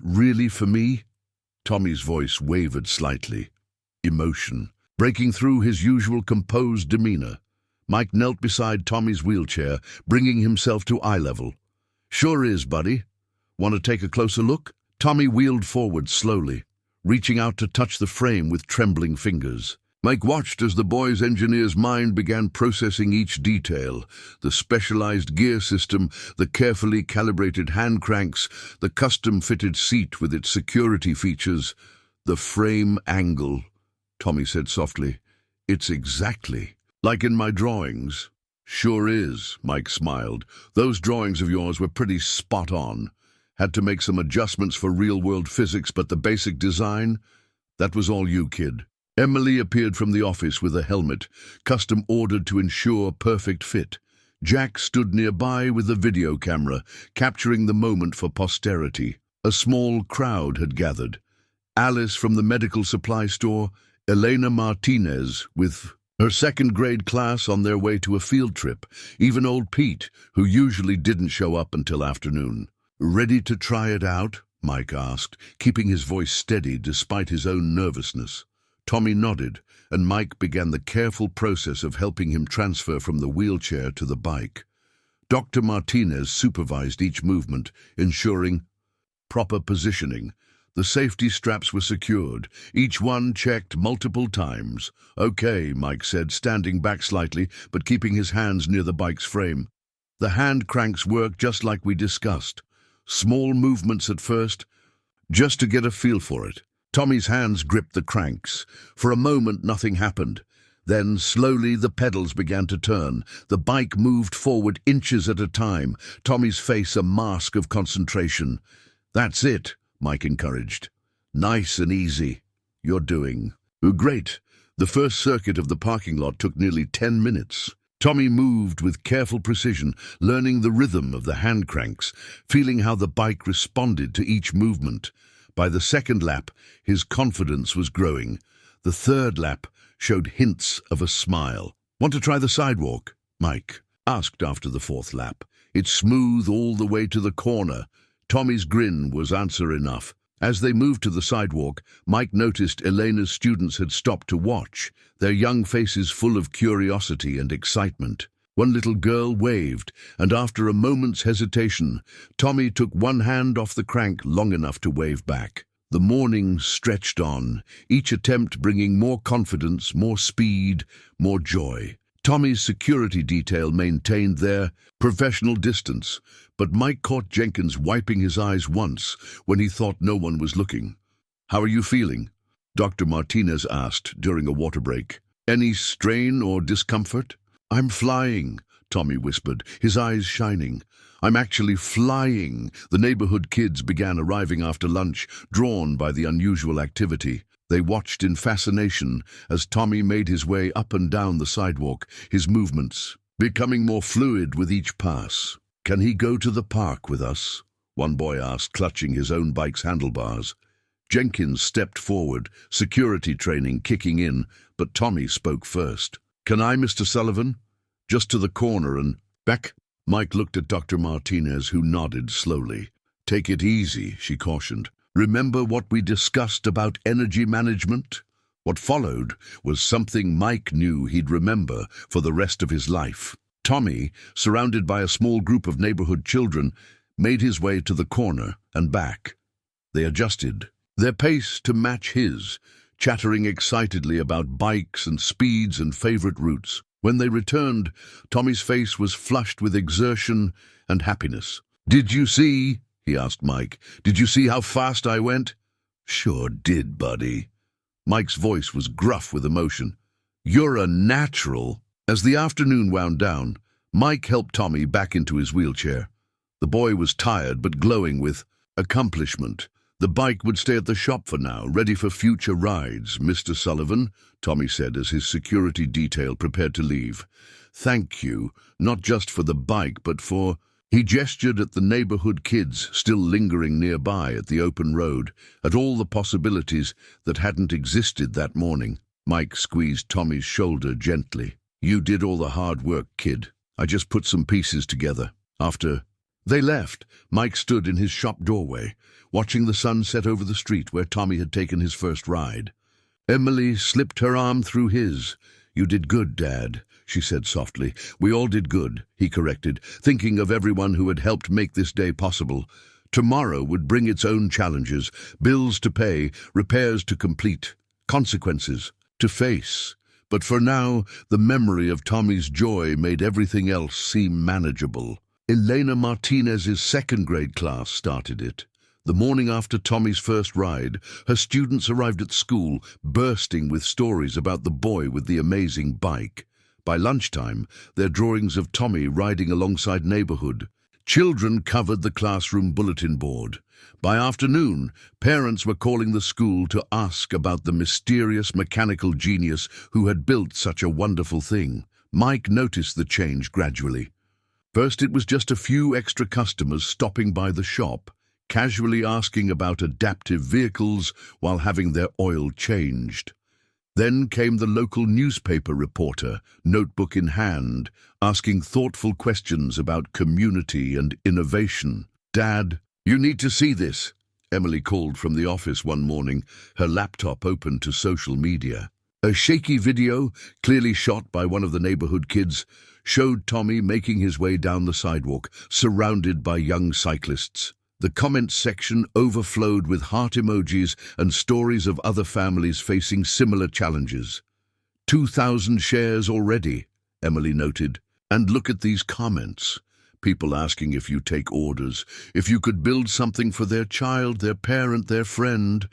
really for me?" Tommy's voice wavered slightly. Emotion breaking through his usual composed demeanor. Mike knelt beside Tommy's wheelchair, bringing himself to eye level. "Sure is, buddy. Want to take a closer look?" Tommy wheeled forward slowly, reaching out to touch the frame with trembling fingers. Mike watched as the boy's engineer's mind began processing each detail: the specialized gear system, the carefully calibrated hand cranks, the custom-fitted seat with its security features, the frame angle. Tommy said softly, "It's exactly like in my drawings." "Sure is," Mike smiled. "Those drawings of yours were pretty spot on. Had to make some adjustments for real-world physics, but the basic design, that was all you, kid." Emily appeared from the office with a helmet, custom ordered to ensure perfect fit. Jack stood nearby with a video camera, capturing the moment for posterity. A small crowd had gathered. Alice from the medical supply store, Elena Martinez with her second-grade class on their way to a field trip, even old Pete, who usually didn't show up until afternoon. "Ready to try it out?" Mike asked, keeping his voice steady despite his own nervousness. Tommy nodded, and Mike began the careful process of helping him transfer from the wheelchair to the bike. Dr. Martinez supervised each movement, ensuring proper positioning. The safety straps were secured, each one checked multiple times. "Okay," Mike said, standing back slightly, but keeping his hands near the bike's frame. "The hand cranks work just like we discussed. Small movements at first, just to get a feel for it." Tommy's hands gripped the cranks. For a moment, nothing happened. Then, slowly, the pedals began to turn. The bike moved forward inches at a time, Tommy's face a mask of concentration. "That's it," Mike encouraged. "Nice and easy. You're doing great." The first circuit of the parking lot took nearly 10 minutes. Tommy moved with careful precision, learning the rhythm of the hand cranks, feeling how the bike responded to each movement. By the second lap, his confidence was growing. The third lap showed hints of a smile. "Want to try the sidewalk?" Mike asked after the fourth lap. "It's smooth all the way to the corner." Tommy's grin was answer enough. As they moved to the sidewalk, Mike noticed Elena's students had stopped to watch, their young faces full of curiosity and excitement. One little girl waved, and after a moment's hesitation, Tommy took one hand off the crank long enough to wave back. The morning stretched on, each attempt bringing more confidence, more speed, more joy. Tommy's security detail maintained their professional distance, but Mike caught Jenkins wiping his eyes once when he thought no one was looking. "How are you feeling?" Dr. Martinez asked during a water break. "Any strain or discomfort?" "I'm flying," Tommy whispered, his eyes shining. "I'm actually flying." The neighborhood kids began arriving after lunch, drawn by the unusual activity. They watched in fascination as Tommy made his way up and down the sidewalk, his movements becoming more fluid with each pass. "Can he go to the park with us?" one boy asked, clutching his own bike's handlebars. Jenkins stepped forward, security training kicking in, but Tommy spoke first. "Can I, Mr. Sullivan? Just to the corner and back." Mike looked at Dr. Martinez, who nodded slowly. "Take it easy," she cautioned. "Remember what we discussed about energy management?" What followed was something Mike knew he'd remember for the rest of his life. Tommy, surrounded by a small group of neighborhood children, made his way to the corner and back. They adjusted their pace to match his, chattering excitedly about bikes and speeds and favorite routes. When they returned, Tommy's face was flushed with exertion and happiness. "Did you see?" he asked Mike. "Did you see how fast I went?" "Sure did, buddy." Mike's voice was gruff with emotion. "You're a natural." As the afternoon wound down, Mike helped Tommy back into his wheelchair. The boy was tired but glowing with accomplishment. The bike would stay at the shop for now, ready for future rides. "Mr. Sullivan," Tommy said as his security detail prepared to leave. "Thank you, not just for the bike, but for—" He gestured at the neighborhood kids still lingering nearby at the open road, at all the possibilities that hadn't existed that morning. Mike squeezed Tommy's shoulder gently. "You did all the hard work, kid. I just put some pieces together." After they left, Mike stood in his shop doorway, watching the sun set over the street where Tommy had taken his first ride. Emily slipped her arm through his. "You did good, Dad," she said softly. "We all did good," he corrected, thinking of everyone who had helped make this day possible. Tomorrow would bring its own challenges, bills to pay, repairs to complete, consequences to face. But for now, the memory of Tommy's joy made everything else seem manageable. Elena Martinez's second-grade class started it. The morning after Tommy's first ride, her students arrived at school, bursting with stories about the boy with the amazing bike. By lunchtime, their drawings of Tommy riding alongside neighborhood children covered the classroom bulletin board. By afternoon, parents were calling the school to ask about the mysterious mechanical genius who had built such a wonderful thing. Mike noticed the change gradually. First, it was just a few extra customers stopping by the shop, casually asking about adaptive vehicles while having their oil changed. Then came the local newspaper reporter, notebook in hand, asking thoughtful questions about community and innovation. "Dad, you need to see this," Emily called from the office one morning, her laptop open to social media. A shaky video, clearly shot by one of the neighborhood kids, showed Tommy making his way down the sidewalk, surrounded by young cyclists. The comments section overflowed with heart emojis and stories of other families facing similar challenges. 2,000 shares already, Emily noted. And look at these comments. People asking if you take orders, if you could build something for their child, their parent, their friend.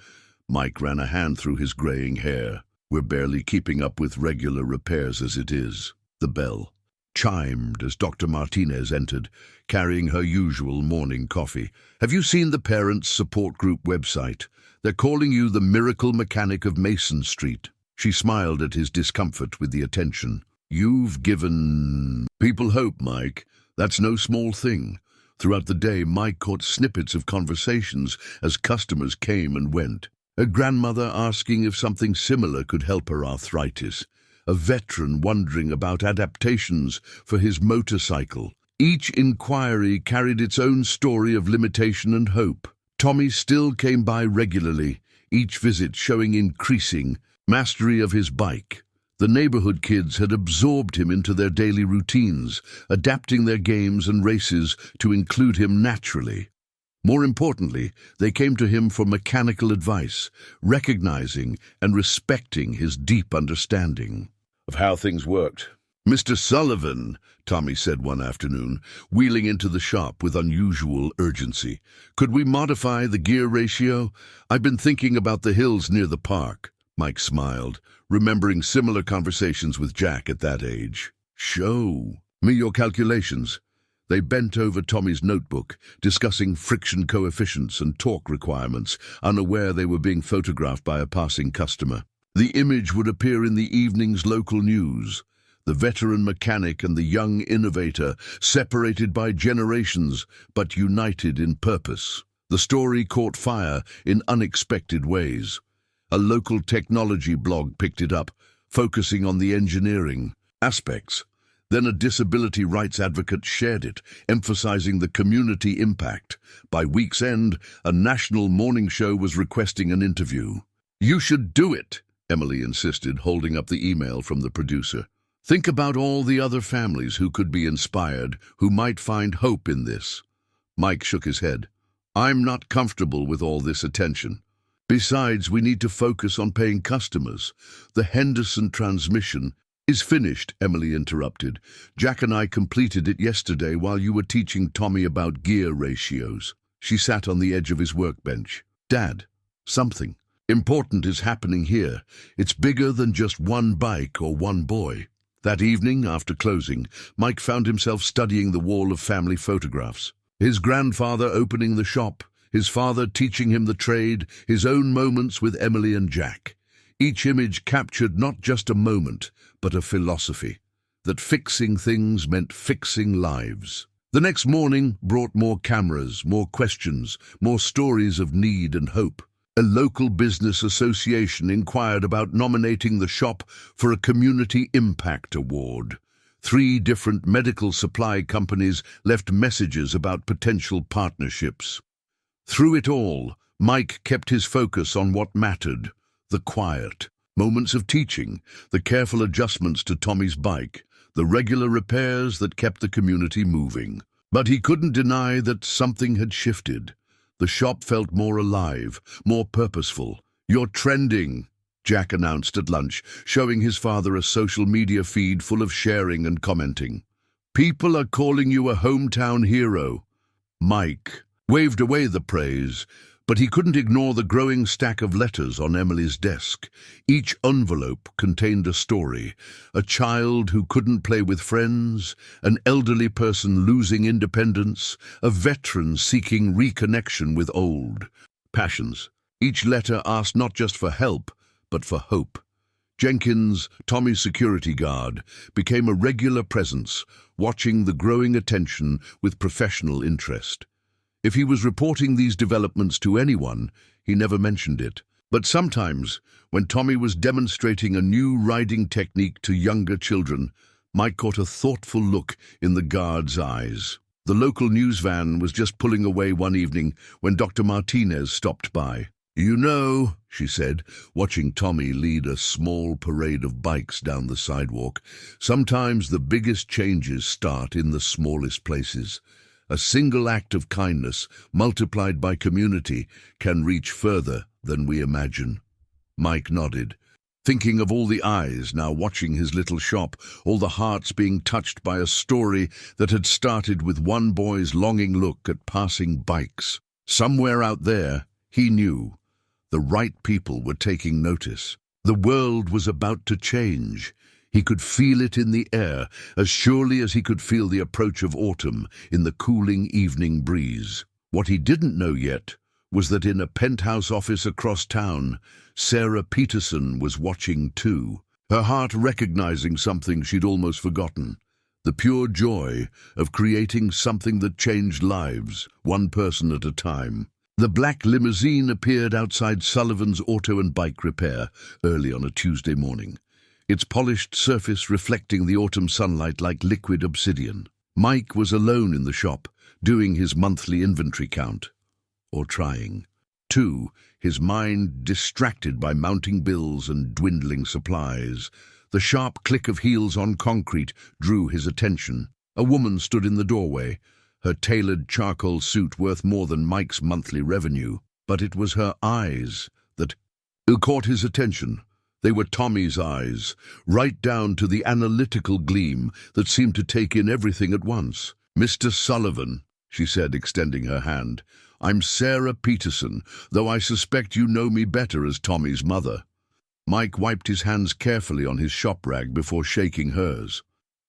Mike ran a hand through his graying hair. "We're barely keeping up with regular repairs as it is." The bell chimed as Dr. Martinez entered, carrying her usual morning coffee. "Have you seen the Parents Support Group website? They're calling you the miracle mechanic of Mason Street." She smiled at his discomfort with the attention. "You've given people hope, Mike. That's no small thing." Throughout the day, Mike caught snippets of conversations as customers came and went. A grandmother asking if something similar could help her arthritis. A veteran wondering about adaptations for his motorcycle. Each inquiry carried its own story of limitation and hope. Tommy still came by regularly, each visit showing increasing mastery of his bike. The neighborhood kids had absorbed him into their daily routines, adapting their games and races to include him naturally. More importantly, they came to him for mechanical advice, recognizing and respecting his deep understanding of how things worked. "Mr. Sullivan," Tommy said one afternoon, wheeling into the shop with unusual urgency, "could we modify the gear ratio? I've been thinking about the hills near the park." Mike smiled, remembering similar conversations with Jack at that age. "Show me your calculations." They bent over Tommy's notebook, discussing friction coefficients and torque requirements, unaware they were being photographed by a passing customer. The image would appear in the evening's local news. The veteran mechanic and the young innovator, separated by generations, but united in purpose. The story caught fire in unexpected ways. A local technology blog picked it up, focusing on the engineering aspects. Then a disability rights advocate shared it, emphasizing the community impact. By week's end, a national morning show was requesting an interview. "You should do it," Emily insisted, holding up the email from the producer. "Think about all the other families who could be inspired, who might find hope in this." Mike shook his head. "I'm not comfortable with all this attention. Besides, we need to focus on paying customers. The Henderson transmission is finished," Emily interrupted. "Jack and I completed it yesterday while you were teaching Tommy about gear ratios." She sat on the edge of his workbench. "Dad, something important is happening here. It's bigger than just one bike or one boy." That evening, after closing, Mike found himself studying the wall of family photographs. His grandfather opening the shop, his father teaching him the trade, his own moments with Emily and Jack. Each image captured not just a moment, but a philosophy, that fixing things meant fixing lives. The next morning brought more cameras, more questions, more stories of need and hope. A local business association inquired about nominating the shop for a Community Impact Award. 3 different medical supply companies left messages about potential partnerships. Through it all, Mike kept his focus on what mattered: the quiet moments of teaching, the careful adjustments to Tommy's bike, the regular repairs that kept the community moving. But he couldn't deny that something had shifted. The shop felt more alive, more purposeful. "You're trending," Jack announced at lunch, showing his father a social media feed full of sharing and commenting. "People are calling you a hometown hero." Mike waved away the praise, but he couldn't ignore the growing stack of letters on Emily's desk. Each envelope contained a story: a child who couldn't play with friends, an elderly person losing independence, a veteran seeking reconnection with old passions. Each letter asked not just for help, but for hope. Jenkins, Tommy's security guard, became a regular presence, watching the growing attention with professional interest. If he was reporting these developments to anyone, he never mentioned it. But sometimes, when Tommy was demonstrating a new riding technique to younger children, Mike caught a thoughtful look in the guard's eyes. The local news van was just pulling away one evening when Dr. Martinez stopped by. "You know," she said, watching Tommy lead a small parade of bikes down the sidewalk, "sometimes the biggest changes start in the smallest places. A single act of kindness, multiplied by community, can reach further than we imagine." Mike nodded, thinking of all the eyes now watching his little shop, all the hearts being touched by a story that had started with one boy's longing look at passing bikes. Somewhere out there, he knew, the right people were taking notice. The world was about to change. He could feel it in the air, as surely as he could feel the approach of autumn in the cooling evening breeze. What he didn't know yet was that in a penthouse office across town, Sarah Peterson was watching too, her heart recognizing something she'd almost forgotten: the pure joy of creating something that changed lives, one person at a time. The black limousine appeared outside Sullivan's auto and bike repair early on a Tuesday morning, its polished surface reflecting the autumn sunlight like liquid obsidian. Mike was alone in the shop, doing his monthly inventory count. Or trying. His mind distracted by mounting bills and dwindling supplies. The sharp click of heels on concrete drew his attention. A woman stood in the doorway, her tailored charcoal suit worth more than Mike's monthly revenue. But it was her eyes that caught his attention. They were Tommy's eyes, right down to the analytical gleam that seemed to take in everything at once. "Mr. Sullivan," she said, extending her hand, "I'm Sarah Peterson, though I suspect you know me better as Tommy's mother." Mike wiped his hands carefully on his shop rag before shaking hers.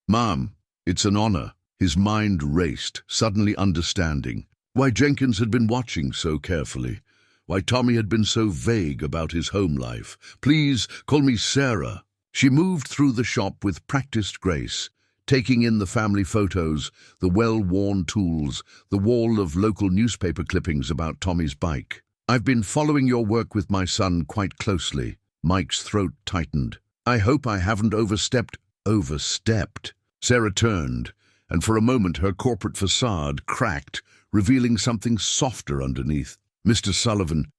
"Ma'am, it's an honor." His mind raced, suddenly understanding why Jenkins had been watching so carefully, why Tommy had been so vague about his home life. "Please call me Sarah." She moved through the shop with practiced grace, taking in the family photos, the well-worn tools, the wall of local newspaper clippings about Tommy's bike. "I've been following your work with my son quite closely." Mike's throat tightened. "I hope I haven't overstepped." "Overstepped?" Sarah turned, and for a moment her corporate facade cracked, revealing something softer underneath. "Mr. Sullivan,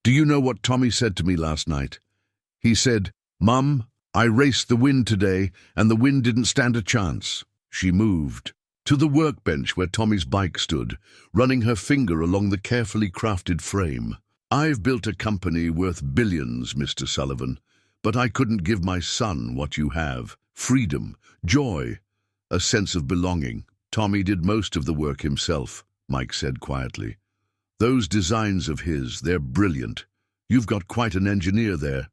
do you know what Tommy said to me last night? He said, 'Mum, I raced the wind today, and the wind didn't stand a chance.'" She moved to the workbench where Tommy's bike stood, running her finger along the carefully crafted frame. "I've built a company worth billions, Mr. Sullivan, but I couldn't give my son what you have. Freedom, joy, a sense of belonging." "Tommy did most of the work himself," Mike said quietly. "Those designs of his, they're brilliant. You've got quite an engineer there."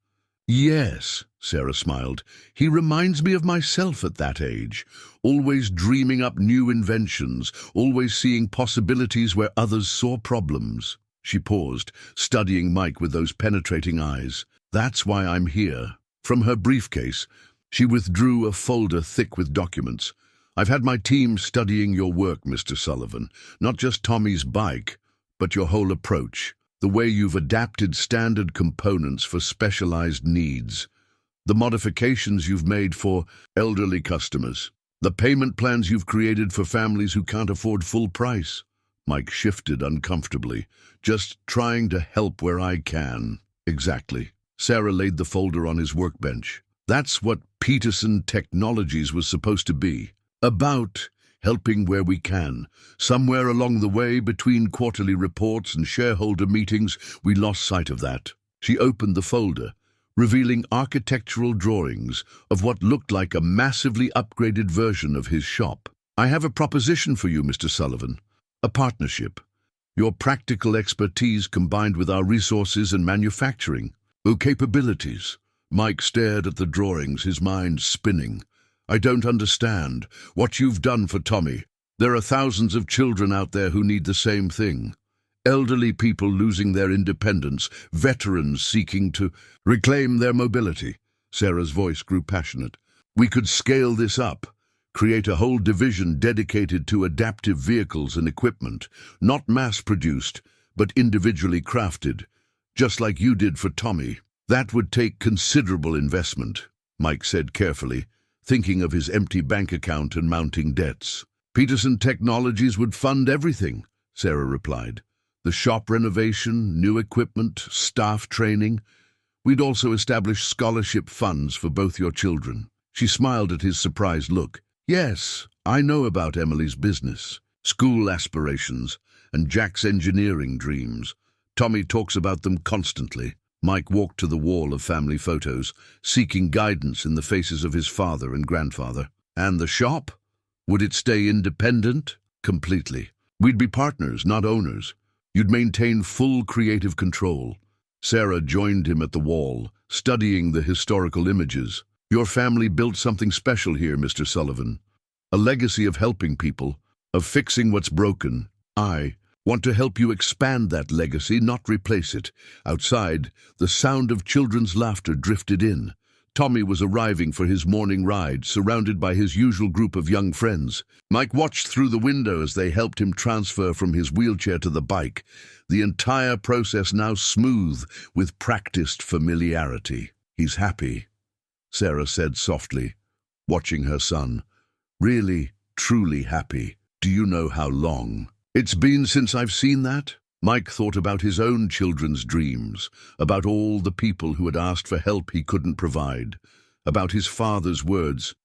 "Yes," Sarah smiled. "He reminds me of myself at that age, always dreaming up new inventions, always seeing possibilities where others saw problems." She paused, studying Mike with those penetrating eyes. "That's why I'm here." From her briefcase, she withdrew a folder thick with documents. "I've had my team studying your work, Mr. Sullivan, not just Tommy's bike, but your whole approach, the way you've adapted standard components for specialized needs, the modifications you've made for elderly customers, the payment plans you've created for families who can't afford full price." Mike shifted uncomfortably. "Just trying to help where I can." "Exactly." Sarah laid the folder on his workbench. "That's what Peterson Technologies was supposed to be. About helping where we can. Somewhere along the way, between quarterly reports and shareholder meetings, we lost sight of that." She opened the folder, revealing architectural drawings of what looked like a massively upgraded version of his shop. "I have a proposition for you, Mr. Sullivan. A partnership. Your practical expertise combined with our resources and manufacturing capabilities." Mike stared at the drawings, his mind spinning. "I don't understand what you've done for Tommy. There are thousands of children out there who need the same thing. Elderly people losing their independence, veterans seeking to reclaim their mobility." Sarah's voice grew passionate. "We could scale this up, create a whole division dedicated to adaptive vehicles and equipment, not mass-produced, but individually crafted, just like you did for Tommy. That would take considerable investment," Mike said carefully, thinking of his empty bank account and mounting debts. "Peterson Technologies would fund everything," Sarah replied. "The shop renovation, new equipment, staff training. We'd also establish scholarship funds for both your children." She smiled at his surprised look. "Yes, I know about Emily's business, school aspirations, and Jack's engineering dreams. Tommy talks about them constantly." Mike walked to the wall of family photos, seeking guidance in the faces of his father and grandfather. "And the shop? Would it stay independent?" "Completely. We'd be partners, not owners. You'd maintain full creative control." Sarah joined him at the wall, studying the historical images. "Your family built something special here, Mr. Sullivan. A legacy of helping people, of fixing what's broken. I want to help you expand that legacy, not replace it." Outside, the sound of children's laughter drifted in. Tommy was arriving for his morning ride, surrounded by his usual group of young friends. Mike watched through the window as they helped him transfer from his wheelchair to the bike, the entire process now smooth with practiced familiarity. "He's happy," Sarah said softly, watching her son. "Really, truly happy. Do you know how long it's been since I've seen that?" Mike thought about his own children's dreams, about all the people who had asked for help he couldn't provide, about his father's words,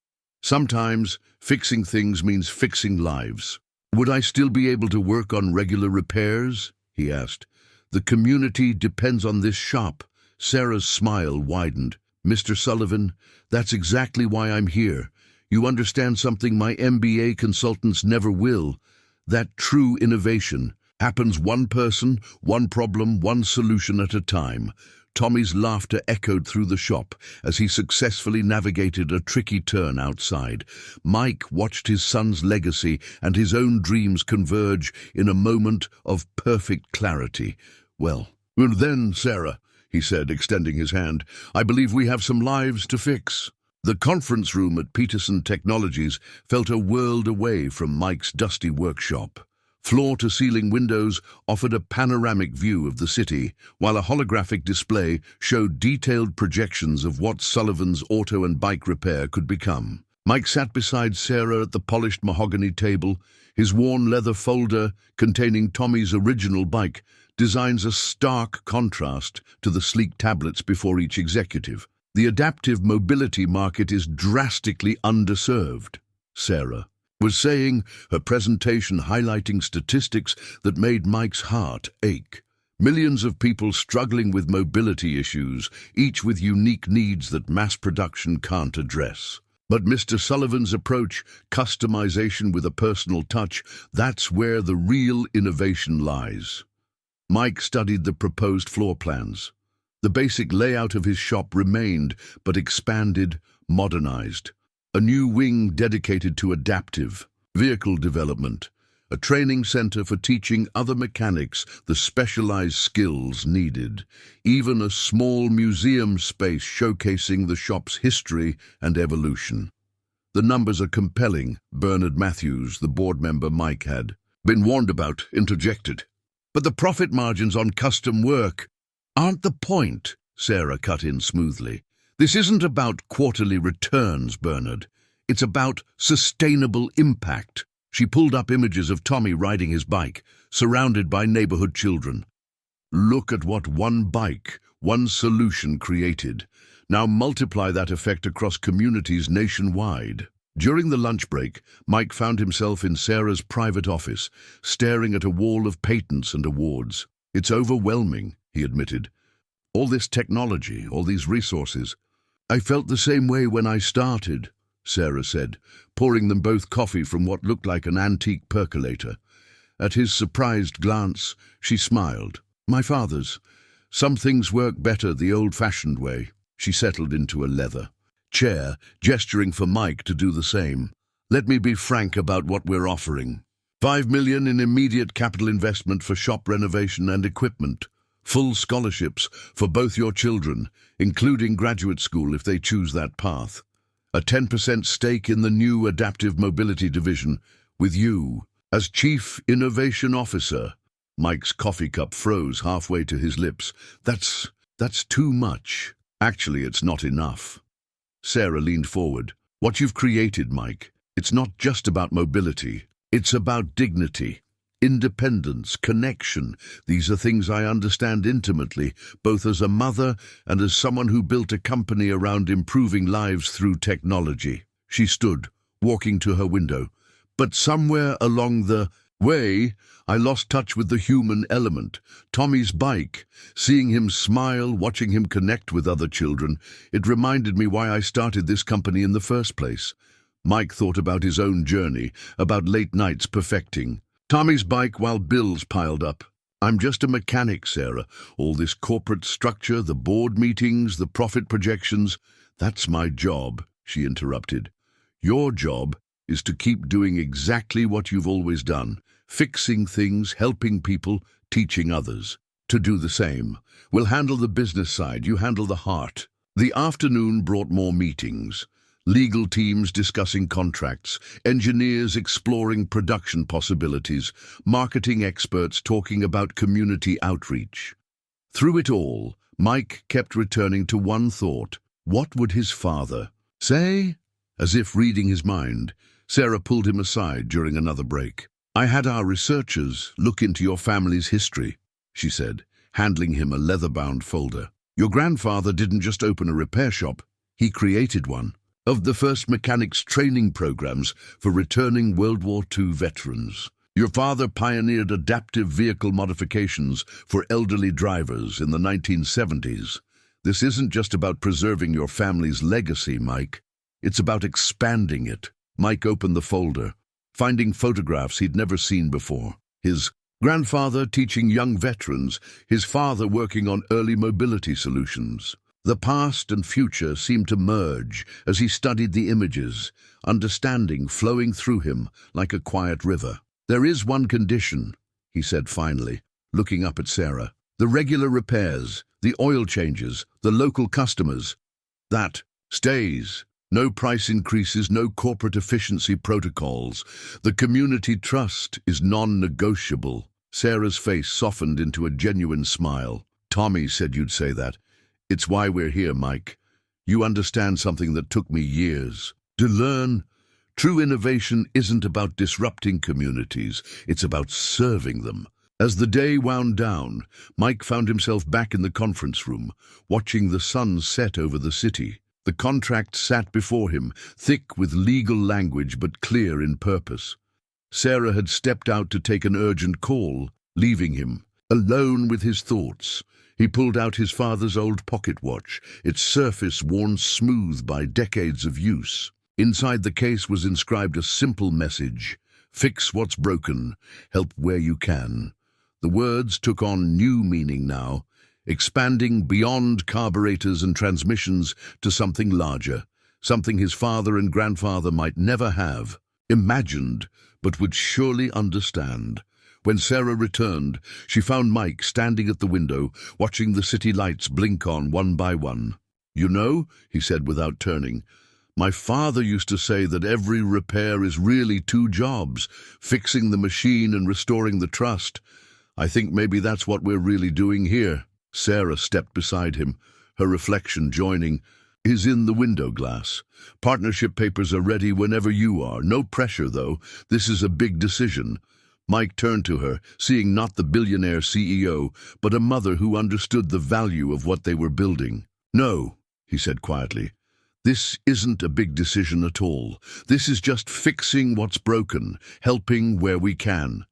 "Sometimes fixing things means fixing lives." "Would I still be able to work on regular repairs?" he asked. "The community depends on this shop." Sarah's smile widened. "Mr. Sullivan, that's exactly why I'm here. You understand something my MBA consultants never will. That true innovation happens one person, one problem, one solution at a time." Tommy's laughter echoed through the shop as he successfully navigated a tricky turn outside. Mike watched his son's legacy and his own dreams converge in a moment of perfect clarity. "Well, then, Sarah," he said, extending his hand, "I believe we have some lives to fix." The conference room at Peterson Technologies felt a world away from Mike's dusty workshop. Floor-to-ceiling windows offered a panoramic view of the city, while a holographic display showed detailed projections of what Sullivan's auto and bike repair could become. Mike sat beside Sarah at the polished mahogany table. His worn leather folder, containing Tommy's original bike, designs a stark contrast to the sleek tablets before each executive. The adaptive mobility market is drastically underserved, Sarah was saying, her presentation highlighting statistics that made Mike's heart ache. Millions of people struggling with mobility issues, each with unique needs that mass production can't address. But Mr. Sullivan's approach, customization with a personal touch, that's where the real innovation lies. Mike studied the proposed floor plans. The basic layout of his shop remained, but expanded, modernized. A new wing dedicated to adaptive vehicle development, a training center for teaching other mechanics the specialized skills needed, even a small museum space showcasing the shop's history and evolution. The numbers are compelling, Bernard Matthews, the board member Mike had been warned about, interjected. But the profit margins on custom work aren't the point, Sarah cut in smoothly. This isn't about quarterly returns, Bernard. It's about sustainable impact. She pulled up images of Tommy riding his bike, surrounded by neighborhood children. Look at what one bike, one solution created. Now multiply that effect across communities nationwide. During the lunch break, Mike found himself in Sarah's private office, staring at a wall of patents and awards. It's overwhelming, he admitted. All this technology, all these resources. I felt the same way when I started, Sarah said, pouring them both coffee from what looked like an antique percolator. At his surprised glance, she smiled. My father's. Some things work better the old-fashioned way. She settled into a leather chair, gesturing for Mike to do the same. Let me be frank about what we're offering. $5 million in immediate capital investment for shop renovation and equipment. Full scholarships for both your children, including graduate school if they choose that path. A 10% stake in the new Adaptive Mobility Division, with you as Chief Innovation Officer. Mike's coffee cup froze halfway to his lips. That's too much. Actually, it's not enough. Sarah leaned forward. What you've created, Mike, it's not just about mobility. It's about dignity, independence, connection. These are things I understand intimately, both as a mother and as someone who built a company around improving lives through technology. She stood, walking to her window. But somewhere along the way, I lost touch with the human element. Tommy's bike, seeing him smile, watching him connect with other children, it reminded me why I started this company in the first place. Mike thought about his own journey, about late nights perfecting Tommy's bike while bills piled up. I'm just a mechanic, Sarah. All this corporate structure, the board meetings, the profit projections, that's my job, she interrupted. Your job is to keep doing exactly what you've always done. Fixing things, helping people, teaching others to do the same. We'll handle the business side, you handle the heart. The afternoon brought more meetings. Legal teams discussing contracts, engineers exploring production possibilities, marketing experts talking about community outreach. Through it all, Mike kept returning to one thought. What would his father say? As if reading his mind, Sarah pulled him aside during another break. I had our researchers look into your family's history, she said, handing him a leather-bound folder. Your grandfather didn't just open a repair shop, he created one. Of the first mechanics training programs for returning World War II veterans. Your father pioneered adaptive vehicle modifications for elderly drivers in the 1970s. This isn't just about preserving your family's legacy, Mike. It's about expanding it. Mike opened the folder, finding photographs he'd never seen before. His grandfather teaching young veterans, his father working on early mobility solutions. The past and future seemed to merge as he studied the images, understanding flowing through him like a quiet river. There is one condition, he said finally, looking up at Sarah. The regular repairs, the oil changes, the local customers. That stays. No price increases, no corporate efficiency protocols. The community trust is non-negotiable. Sarah's face softened into a genuine smile. Tommy said you'd say that. It's why we're here, Mike. You understand something that took me years. To learn, true innovation isn't about disrupting communities, it's about serving them. As the day wound down, Mike found himself back in the conference room, watching the sun set over the city. The contract sat before him, thick with legal language but clear in purpose. Sarah had stepped out to take an urgent call, leaving him alone with his thoughts. He pulled out his father's old pocket watch, its surface worn smooth by decades of use. Inside the case was inscribed a simple message: "Fix what's broken, help where you can." The words took on new meaning now, expanding beyond carburetors and transmissions to something larger, something his father and grandfather might never have imagined, but would surely understand. When Sarah returned, she found Mike standing at the window, watching the city lights blink on one by one. "You know," he said without turning, "my father used to say that every repair is really two jobs, fixing the machine and restoring the trust. I think maybe that's what we're really doing here." Sarah stepped beside him, her reflection joining his in the window glass. "Partnership papers are ready whenever you are. No pressure, though. This is a big decision." Mike turned to her, seeing not the billionaire CEO, but a mother who understood the value of what they were building. "No," he said quietly. "This isn't a big decision at all. This is just fixing what's broken, helping where we can.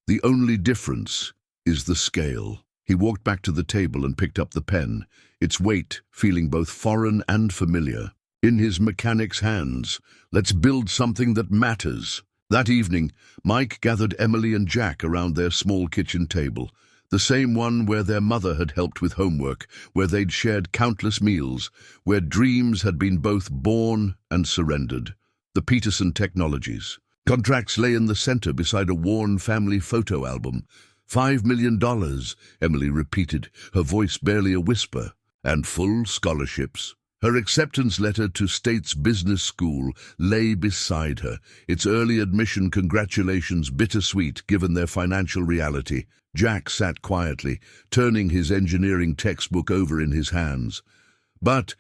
The only difference is the scale." He walked back to the table and picked up the pen, its weight feeling both foreign and familiar. In his mechanic's hands, "Let's build something that matters." That evening, Mike gathered Emily and Jack around their small kitchen table, the same one where their mother had helped with homework, where they'd shared countless meals, where dreams had been both born and surrendered. The Peterson Technologies. Contracts lay in the center beside a worn family photo album. $5 million, Emily repeated, her voice barely a whisper, and full scholarships. Her acceptance letter to State's business school lay beside her, its early admission congratulations bittersweet given their financial reality. Jack sat quietly, turning his engineering textbook over in his hands. "But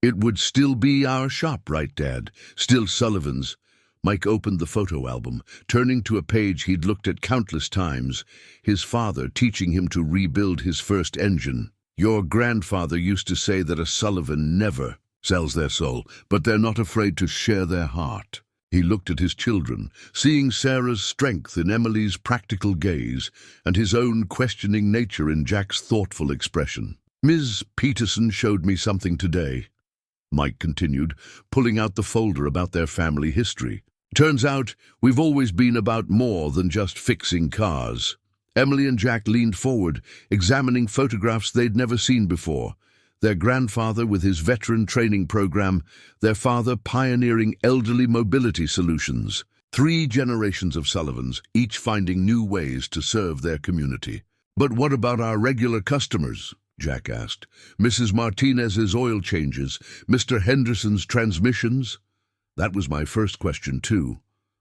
it would still be our shop, right, Dad? Still Sullivan's." Mike opened the photo album, turning to a page he'd looked at countless times, his father teaching him to rebuild his first engine. "Your grandfather used to say that a Sullivan never sells their soul, but they're not afraid to share their heart." He looked at his children, seeing Sarah's strength in Emily's practical gaze and his own questioning nature in Jack's thoughtful expression. "Ms. Peterson showed me something today," Mike continued, pulling out the folder about their family history. "Turns out we've always been about more than just fixing cars." Emily and Jack leaned forward, examining photographs they'd never seen before. Their grandfather with his veteran training program, their father pioneering elderly mobility solutions. 3 generations of Sullivans, each finding new ways to serve their community. "But what about our regular customers?" Jack asked. "Mrs. Martinez's oil changes, Mr. Henderson's transmissions?" "That was my first question, too,"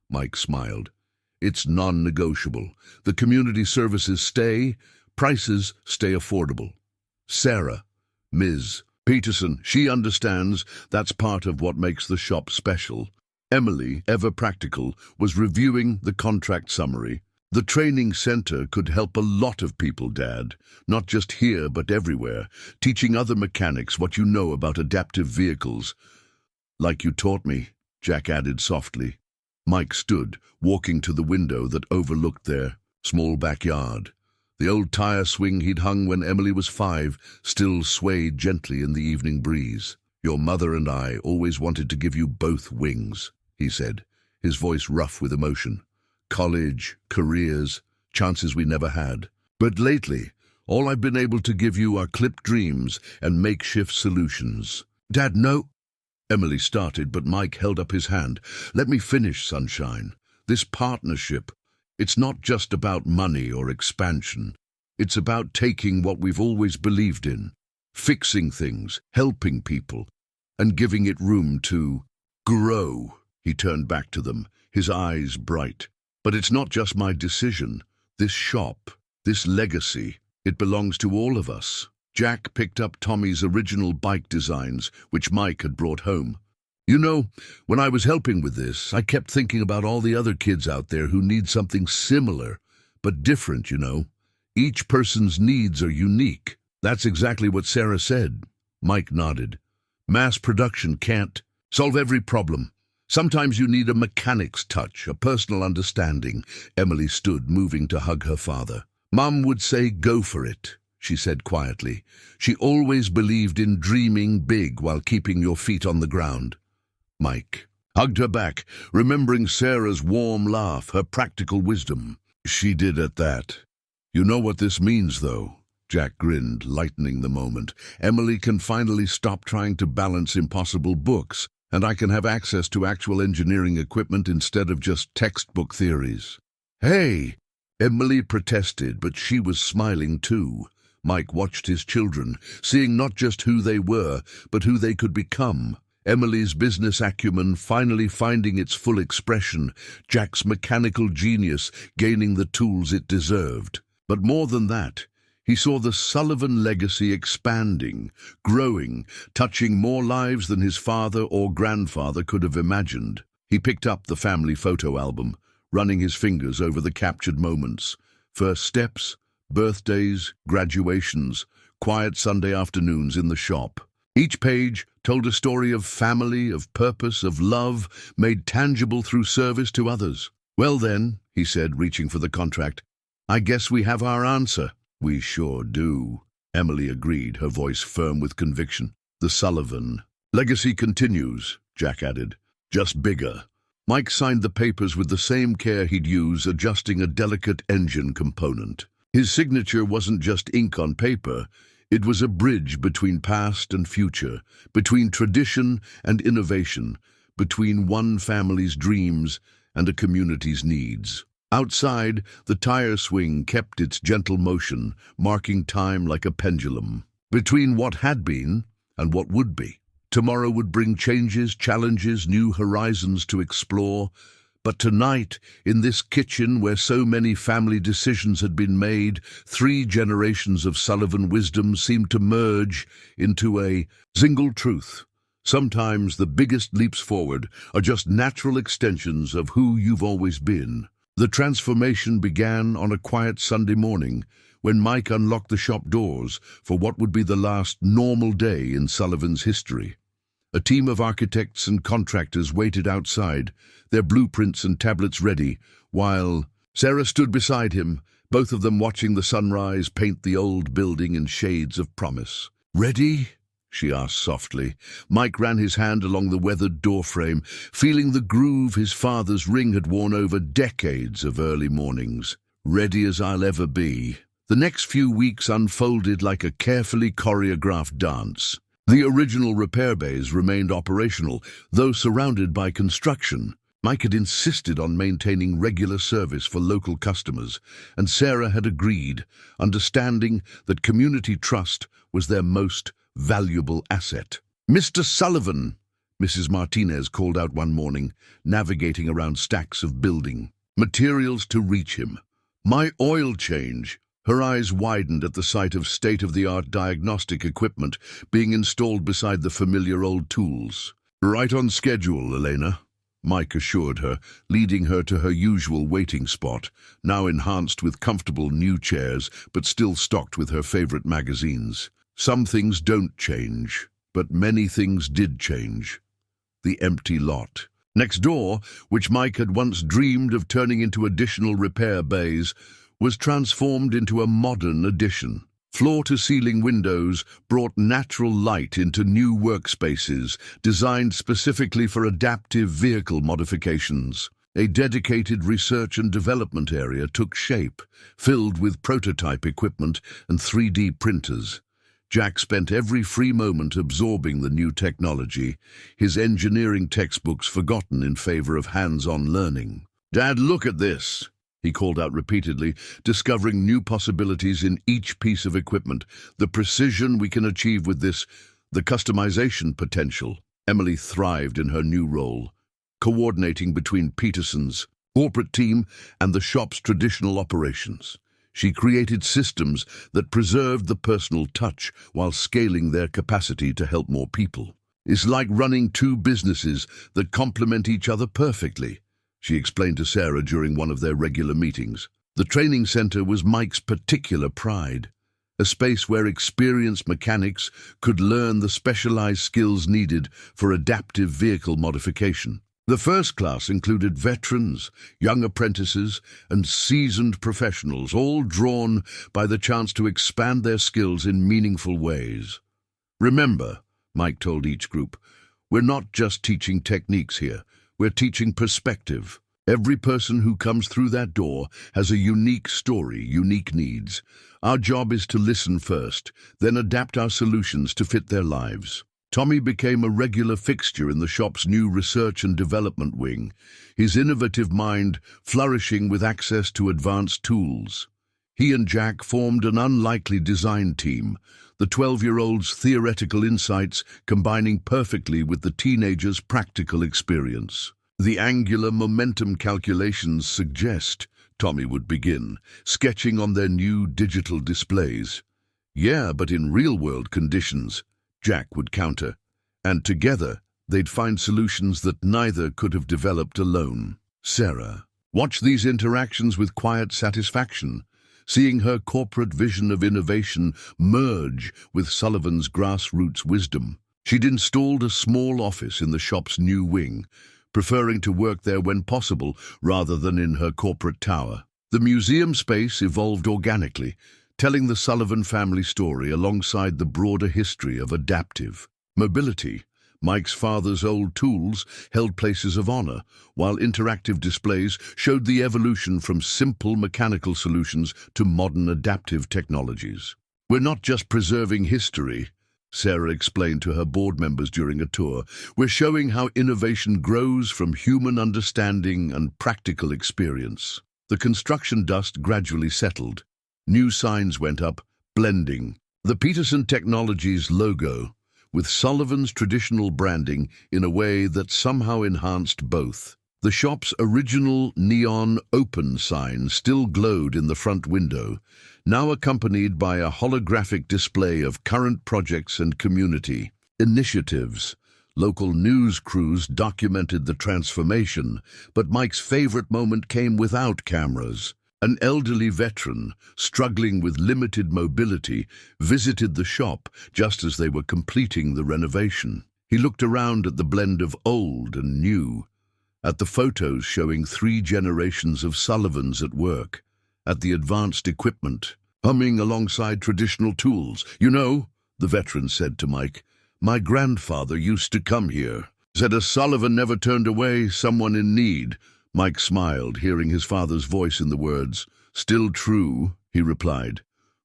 Mike smiled. "It's non-negotiable. The community services stay, prices stay affordable." Sarah, Ms. Peterson, she understands that's part of what makes the shop special. Emily, ever practical, was reviewing the contract summary. "The training center could help a lot of people, Dad, not just here but everywhere, teaching other mechanics what you know about adaptive vehicles." "Like you taught me," Jack added softly. Mike stood, walking to the window that overlooked their small backyard. The old tire swing he'd hung when Emily was 5 still swayed gently in the evening breeze. "Your mother and I always wanted to give you both wings," he said, his voice rough with emotion. "College, careers, chances we never had. But lately, all I've been able to give you are clipped dreams and makeshift solutions." "Dad, no." Emily started, but Mike held up his hand. "Let me finish, sunshine. This partnership, it's not just about money or expansion. It's about taking what we've always believed in, fixing things, helping people, and giving it room to grow." He turned back to them, his eyes bright. "But it's not just my decision. This shop, this legacy, it belongs to all of us." Jack picked up Tommy's original bike designs, which Mike had brought home. You know, when I was helping with this, I kept thinking about all the other kids out there who need something similar, but different, you know. Each person's needs are unique. That's exactly what Sarah said. Mike nodded. Mass production can't solve every problem. Sometimes you need a mechanic's touch, a personal understanding. Emily stood, moving to hug her father. Mum would say, "Go for it," she said quietly. She always believed in dreaming big while keeping your feet on the ground. Mike hugged her back, remembering Sarah's warm laugh, her practical wisdom. She did at that. You know what this means, though? Jack grinned, lightening the moment. Emily can finally stop trying to balance impossible books, and I can have access to actual engineering equipment instead of just textbook theories. Hey! Emily protested, but she was smiling too. Mike watched his children, seeing not just who they were, but who they could become. Emily's business acumen finally finding its full expression, Jack's mechanical genius gaining the tools it deserved. But more than that, he saw the Sullivan legacy expanding, growing, touching more lives than his father or grandfather could have imagined. He picked up the family photo album, running his fingers over the captured moments. First steps, birthdays, graduations, quiet Sunday afternoons in the shop. Each page told a story of family, of purpose, of love, made tangible through service to others. "Well then," he said, reaching for the contract, "I guess we have our answer." "We sure do," Emily agreed, her voice firm with conviction. "The Sullivan legacy continues," Jack added, "just bigger." Mike signed the papers with the same care he'd use adjusting a delicate engine component. His signature wasn't just ink on paper. It was a bridge between past and future, between tradition and innovation, between one family's dreams and a community's needs. Outside, the tire swing kept its gentle motion, marking time like a pendulum. Between what had been and what would be. Tomorrow would bring changes, challenges, new horizons to explore. But tonight, in this kitchen where so many family decisions had been made, 3 generations of Sullivan wisdom seemed to merge into a single truth. Sometimes the biggest leaps forward are just natural extensions of who you've always been. The transformation began on a quiet Sunday morning when Mike unlocked the shop doors for what would be the last normal day in Sullivan's history. A team of architects and contractors waited outside, their blueprints and tablets ready, while Sarah stood beside him, both of them watching the sunrise paint the old building in shades of promise. "Ready?" she asked softly. Mike ran his hand along the weathered doorframe, feeling the groove his father's ring had worn over decades of early mornings. "Ready as I'll ever be." The next few weeks unfolded like a carefully choreographed dance. The original repair bays remained operational, though surrounded by construction. Mike had insisted on maintaining regular service for local customers, and Sarah had agreed, understanding that community trust was their most valuable asset. "Mr. Sullivan," Mrs. Martinez called out one morning, navigating around stacks of building materials to reach him. "My oil change." Her eyes widened at the sight of state-of-the-art diagnostic equipment being installed beside the familiar old tools. "Right on schedule, Elena," Mike assured her, leading her to her usual waiting spot, now enhanced with comfortable new chairs but still stocked with her favorite magazines. Some things don't change, but many things did change. The empty lot. Next door, which Mike had once dreamed of turning into additional repair bays, was transformed into a modern addition. Floor-to-ceiling windows brought natural light into new workspaces designed specifically for adaptive vehicle modifications. A dedicated research and development area took shape, filled with prototype equipment and 3D printers. Jack spent every free moment absorbing the new technology, his engineering textbooks forgotten in favor of hands-on learning. "Dad, look at this!" he called out repeatedly, discovering new possibilities in each piece of equipment. "The precision we can achieve with this, the customization potential." Emily thrived in her new role, coordinating between Peterson's corporate team and the shop's traditional operations. She created systems that preserved the personal touch while scaling their capacity to help more people. It's like running two businesses that complement each other perfectly, she explained to Sarah during one of their regular meetings. The training center was Mike's particular pride, a space where experienced mechanics could learn the specialized skills needed for adaptive vehicle modification. The first class included veterans, young apprentices, and seasoned professionals, all drawn by the chance to expand their skills in meaningful ways. Remember, Mike told each group, we're not just teaching techniques here, we're teaching perspective. Every person who comes through that door has a unique story, unique needs. Our job is to listen first, then adapt our solutions to fit their lives. Tommy became a regular fixture in the shop's new research and development wing, his innovative mind flourishing with access to advanced tools. He and Jack formed an unlikely design team, the 12-year-old's theoretical insights combining perfectly with the teenager's practical experience. The angular momentum calculations suggest, Tommy would begin, sketching on their new digital displays. Yeah, but in real-world conditions, Jack would counter, and together they'd find solutions that neither could have developed alone. Sarah watched these interactions with quiet satisfaction, seeing her corporate vision of innovation merge with Sullivan's grassroots wisdom. She'd installed a small office in the shop's new wing, preferring to work there when possible rather than in her corporate tower. The museum space evolved organically, telling the Sullivan family story alongside the broader history of adaptive mobility. Mike's father's old tools held places of honor, while interactive displays showed the evolution from simple mechanical solutions to modern adaptive technologies. We're not just preserving history, Sarah explained to her board members during a tour. We're showing how innovation grows from human understanding and practical experience. The construction dust gradually settled. New signs went up, blending the Peterson Technologies logo with Sullivan's traditional branding in a way that somehow enhanced both. The shop's original neon open sign still glowed in the front window, now accompanied by a holographic display of current projects and community initiatives. Local news crews documented the transformation, but Mike's favorite moment came without cameras. An elderly veteran, struggling with limited mobility, visited the shop just as they were completing the renovation. He looked around at the blend of old and new, at the photos showing 3 generations of Sullivans at work, at the advanced equipment, humming alongside traditional tools. You know, the veteran said to Mike, my grandfather used to come here. Said a Sullivan never turned away someone in need. Mike smiled, hearing his father's voice in the words. Still true, he replied.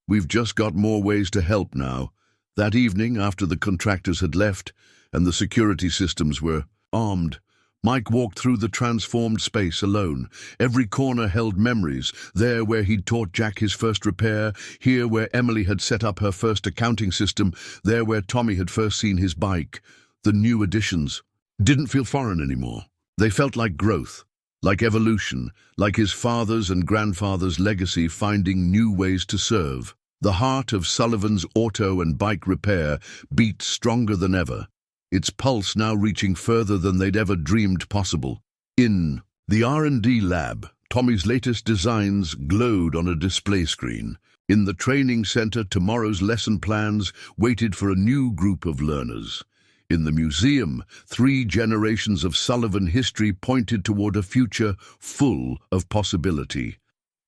We've just got more ways to help now. That evening, after the contractors had left and the security systems were armed, Mike walked through the transformed space alone. Every corner held memories, there where he'd taught Jack his first repair, here where Emily had set up her first accounting system, there where Tommy had first seen his bike. The new additions didn't feel foreign anymore. They felt like growth, like evolution, like his father's and grandfather's legacy finding new ways to serve. The heart of Sullivan's auto and bike repair beat stronger than ever, its pulse now reaching further than they'd ever dreamed possible. In the R&D lab, Tommy's latest designs glowed on a display screen. In the training center, tomorrow's lesson plans waited for a new group of learners. In the museum, 3 generations of Sullivan history pointed toward a future full of possibility.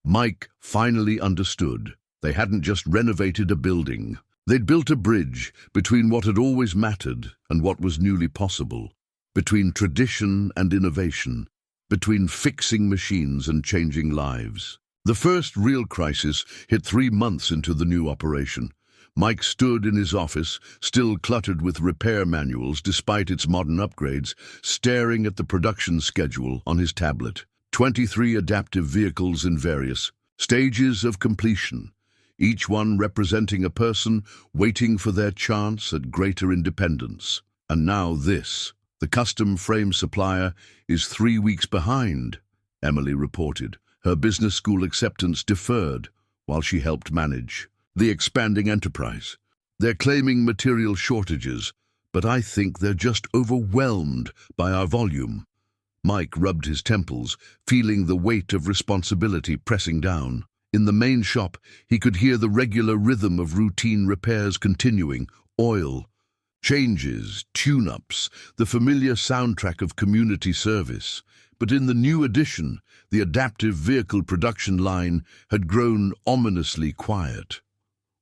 Mike finally understood. They hadn't just renovated a building. They'd built a bridge between what had always mattered and what was newly possible, between tradition and innovation, between fixing machines and changing lives. The first real crisis hit 3 months into the new operation. Mike stood in his office, still cluttered with repair manuals despite its modern upgrades, staring at the production schedule on his tablet. 23 adaptive vehicles in various stages of completion, each one representing a person waiting for their chance at greater independence. And now this. The custom frame supplier is 3 weeks behind, Emily reported. Her business school acceptance deferred while she helped manage the expanding enterprise. They're claiming material shortages, but I think they're just overwhelmed by our volume." Mike rubbed his temples, feeling the weight of responsibility pressing down. In the main shop, he could hear the regular rhythm of routine repairs continuing: oil changes, tune-ups, the familiar soundtrack of community service. But in the new addition, the adaptive vehicle production line had grown ominously quiet.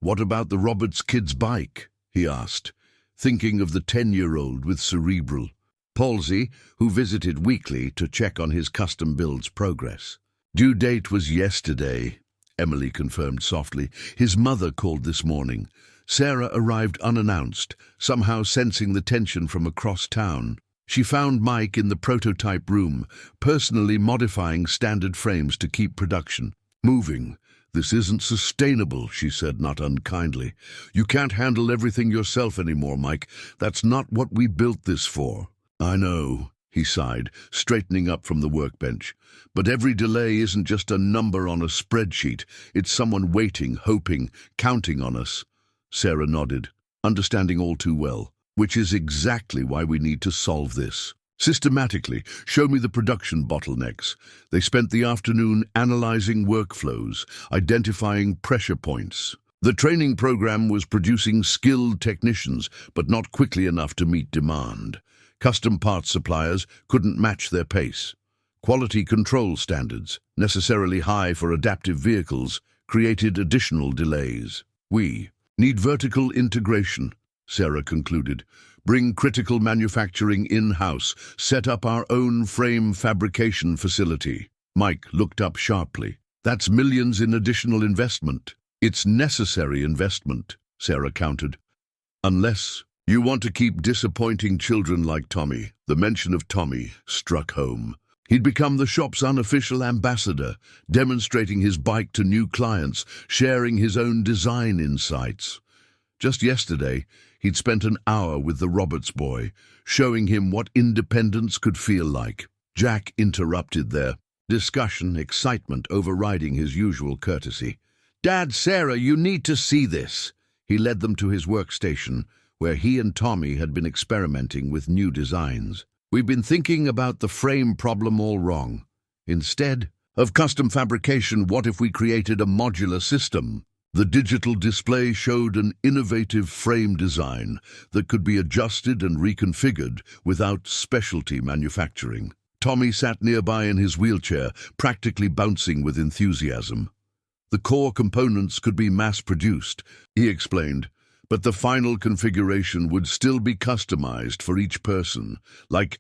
"What about the Roberts kid's bike?" he asked, thinking of the 10-year-old with cerebral palsy who visited weekly to check on his custom build's progress. "Due date was yesterday," Emily confirmed softly. "His mother called this morning." Sarah arrived unannounced, somehow sensing the tension from across town. She found Mike in the prototype room, personally modifying standard frames to keep production moving. "This isn't sustainable," she said, not unkindly. "You can't handle everything yourself anymore, Mike. That's not what we built this for." "I know," he sighed, straightening up from the workbench. "But every delay isn't just a number on a spreadsheet. It's someone waiting, hoping, counting on us." Sarah nodded, understanding all too well. "Which is exactly why we need to solve this. Systematically, show me the production bottlenecks." They spent the afternoon analyzing workflows, identifying pressure points. The training program was producing skilled technicians, but not quickly enough to meet demand. Custom parts suppliers couldn't match their pace. Quality control standards, necessarily high for adaptive vehicles, created additional delays. "We need vertical integration," Sarah concluded. "Bring critical manufacturing in-house, set up our own frame fabrication facility." Mike looked up sharply. "That's millions in additional investment." "It's necessary investment," Sarah countered. "Unless you want to keep disappointing children like Tommy." The mention of Tommy struck home. He'd become the shop's unofficial ambassador, demonstrating his bike to new clients, sharing his own design insights. Just yesterday, he'd spent an hour with the Roberts boy, showing him what independence could feel like. Jack interrupted their discussion, excitement overriding his usual courtesy. "Dad, Sarah, you need to see this." He led them to his workstation, where he and Tommy had been experimenting with new designs. "We've been thinking about the frame problem all wrong. Instead of custom fabrication, what if we created a modular system?" The digital display showed an innovative frame design that could be adjusted and reconfigured without specialty manufacturing. Tommy sat nearby in his wheelchair, practically bouncing with enthusiasm. "The core components could be mass-produced," he explained, "but the final configuration would still be customized for each person, like